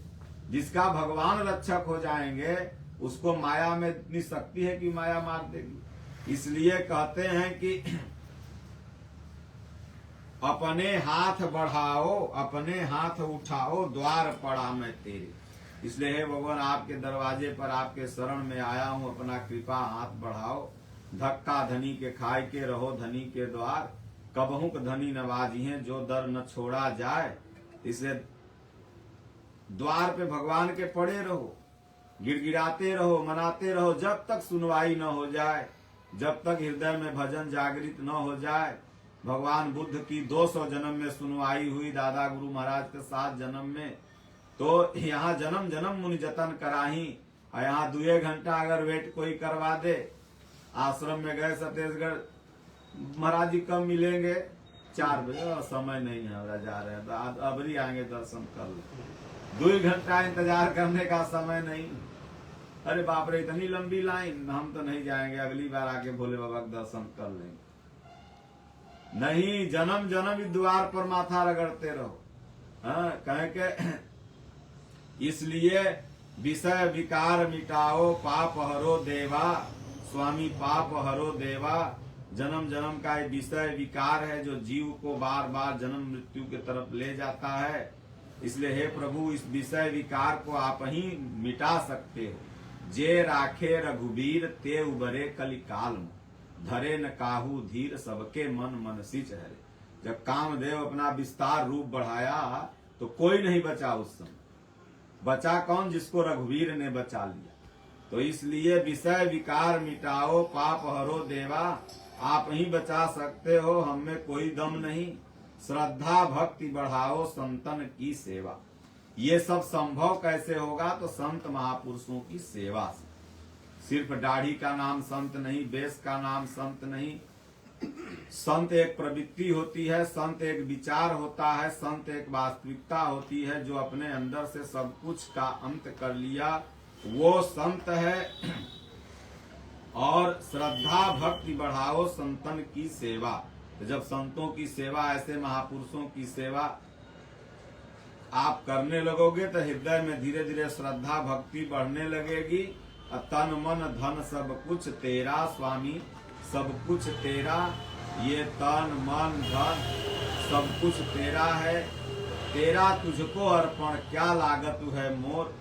जिसका भगवान रक्षक हो जाएंगे उसको माया में इतनी शक्ति है कि माया मार देगी। इसलिए कहते हैं कि अपने हाथ बढ़ाओ, अपने हाथ उठाओ, द्वार पड़ा मैं तेरे। इसलिए हे भगवान आपके दरवाजे पर आपके शरण में आया हूं, अपना कृपा हाथ बढ़ाओ। धक्का धनी के खाए के रहो धनी के द्वार, कबहू धनी नवाजी हैं जो दर न छोड़ा जाए। इसलिए द्वार पे भगवान के पड़े रहो, गिड़गिड़ाते रहो, मनाते रहो, जब तक सुनवाई न हो जाए, जब तक हृदय में भजन जागृत न हो जाए, भगवान बुद्ध की 200 जन्म में सुनवाई हुई, दादा गुरु महाराज के 7 जन्म में, तो यहाँ जन्म जन्म मुनि जतन कराही, और यहाँ 2 घंटा अगर वेट कोई करवा दे, आश्रम में गए छत्तीसगढ़, महाराज जी कब मिलेंगे, 4 बजे, और समय नहीं है, और जा रहे हैं तो अबरी आएंगे दर्शन कर ले, 2 घंटा इंतजार करने का समय नहीं। अरे बाप रे, इतनी लंबी लाइन, हम तो नहीं जाएंगे, अगली बार आके भोले बाबा का दर्शन कर लेंगे। नहीं, जन्म जन्म ही द्वार पर माथा रगड़ते रहो। हाँ, कहे के इसलिए विषय विकार मिटाओ, पाप हरो देवा, स्वामी पाप हरो देवा। जन्म जन्म का ये विषय विकार है जो जीव को बार बार जन्म मृत्यु की तरफ ले जाता है। इसलिए हे प्रभु, इस विषय विकार को आप ही मिटा सकते हो। जे राखे रघुबीर ते उबरे कलि काल में, धरे न काहू धीर सबके मन मन सिच हरे। जब कामदेव अपना विस्तार रूप बढ़ाया तो कोई नहीं बचा उस समय। बचा कौन? जिसको रघुवीर ने बचा लिया। तो इसलिए विषय विकार मिटाओ, पाप हरो देवा, आप ही बचा सकते हो, हम में कोई दम नहीं। श्रद्धा भक्ति बढ़ाओ, संतन की सेवा। ये सब संभव कैसे होगा? तो संत महापुरुषों की सेवा से। सिर्फ दाढ़ी का नाम संत नहीं, बेस का नाम संत नहीं। संत एक प्रवृत्ति होती है, संत एक विचार होता है, संत एक वास्तविकता होती है, जो अपने अंदर से सब कुछ का अंत कर लिया, वो संत है। और श्रद्धा भक्ति बढ़ाओ, संतन की सेवा। तो जब संतों की सेवा, ऐसे महापुरुषों की सेवा आप करने लगोगे तो हृदय में धीरे धीरे श्रद्धा भक्ति बढ़ने लगेगी। तन मन धन सब कुछ तेरा स्वामी, सब कुछ तेरा। ये तन मन धन सब कुछ तेरा है, तेरा तुझको अर्पण, क्या लागत है मोर।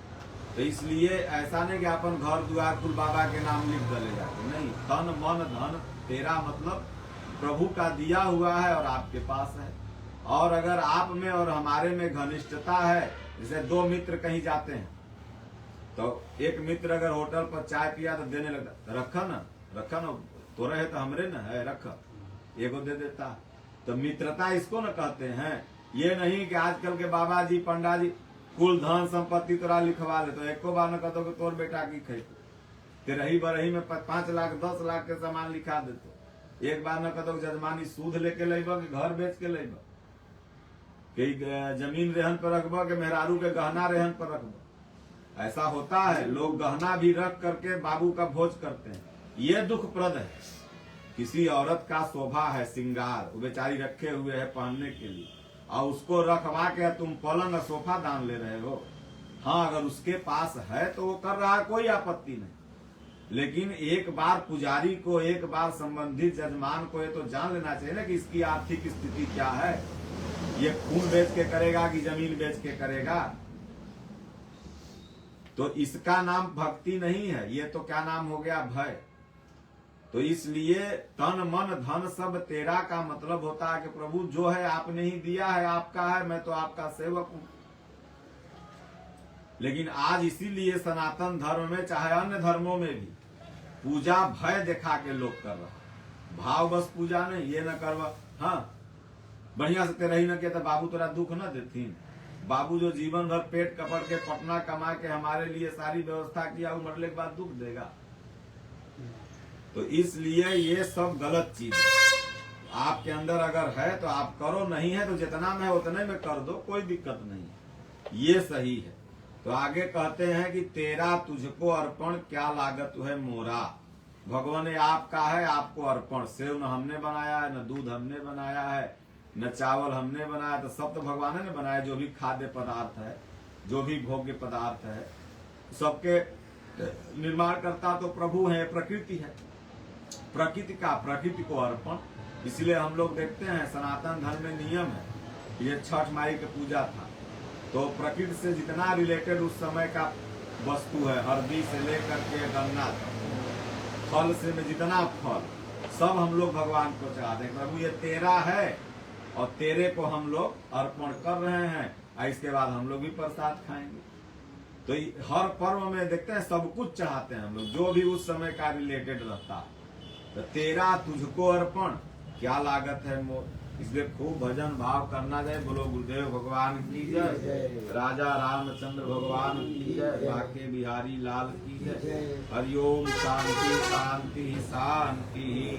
तो इसलिए ऐसा नहीं कि अपन घर द्वार कुल बाबा के नाम लिख दले जाते, नहीं। तन मन धन तेरा मतलब प्रभु का दिया हुआ है और आपके पास है। और अगर आप में और हमारे में घनिष्ठता है, जैसे 2 मित्र कहीं जाते हैं तो एक मित्र अगर होटल पर चाय पिया तो देने लगता, रखा ना तो रहे तो हमरे ना है, रखा, एगो दे देता। तो मित्रता इसको न कहते हैं। ये नहीं कि आजकल के बाबा जी पंडा जी कुल धन संपत्ति तोरा लिखवा ले, तो एको बार न कहते कि तोर बेटा की खे, तेरही बरही में 5 लाख 10 लाख के सामान लिखा देते। एक बार न कहते जजमानी सूद लेके लेब कि घर बेच के लेब, कि जमीन रेहन पर रखब कि मेहरारू के गहना रेहन पर रखब। ऐसा होता है, लोग गहना भी रख करके बाबू का भोज करते हैं। ये दुखप्रद है। किसी औरत का शोभा है, श्रृंगार, वो बेचारी रखे हुए है पहनने के लिए, और उसको रखवा के तुम पलंग और सोफा दान ले रहे हो। हाँ, अगर उसके पास है तो वो कर रहा है, कोई आपत्ति नहीं। लेकिन एक बार पुजारी को, एक बार संबंधित जजमान को ये तो जान लेना चाहिए ना कि इसकी आर्थिक स्थिति क्या है। ये खून बेच के करेगा कि जमीन बेच के करेगा। तो इसका नाम भक्ति नहीं है, ये तो क्या नाम हो गया? भय। तो इसलिए तन मन धन सब तेरा का मतलब होता है कि प्रभु जो है आपने ही दिया है, आपका है, मैं तो आपका सेवक हूं। लेकिन आज इसीलिए सनातन धर्म में, चाहे अन्य धर्मों में भी, पूजा भय दिखा के लोग कर रहा। भाव बस पूजा नहीं, ये न करवा, हाँ बढ़िया से तेरा ही न किया तो बाबू तेरा दुख न देती। बाबू जो जीवन भर पेट कपड़ के पटना कमा के हमारे लिए सारी व्यवस्था किया, वो मरने के बाद दुख देगा। तो इसलिए ये सब गलत चीज है। आपके अंदर अगर है तो आप करो, नहीं है तो जितना में उतने में कर दो, कोई दिक्कत नहीं, ये सही है। तो आगे कहते हैं कि तेरा तुझको अर्पण, क्या लागत है मोरा। भगवान ने आपका है, आपको अर्पण। सेव न हमने बनाया है, न दूध हमने बनाया है, न चावल हमने बनाया, तो सब तो भगवान ने बनाया। जो भी खाद्य पदार्थ है, जो भी भोग्य पदार्थ है, सबके निर्माण करता तो प्रभु है, प्रकृति है। प्रकृति को अर्पण। इसलिए हम लोग देखते हैं सनातन धर्म में नियम है, ये छठ माई की पूजा था तो प्रकृति से जितना रिलेटेड उस समय का वस्तु है, हल्दी से लेकर के गन्ना तक, फल से में जितना फल, सब हम लोग भगवान को चढ़ाते हैं। प्रभु ये तेरा है और तेरे को हम लोग अर्पण कर रहे हैं, और इसके बाद हम लोग भी प्रसाद खाएंगे। तो हर पर्व में देखते हैं सब कुछ चाहते हैं हम लोग, जो भी उस समय का रिलेटेड रहता है। तो तेरा तुझको अर्पण, क्या लागत है मोर। इसलिए खूब भजन भाव करना चाहिए। बोलो गुरुदेव भगवान की जय, राजा रामचंद्र भगवान की जय, बाके बिहारी लाल की जय। हरिओम शांति शांति शांति।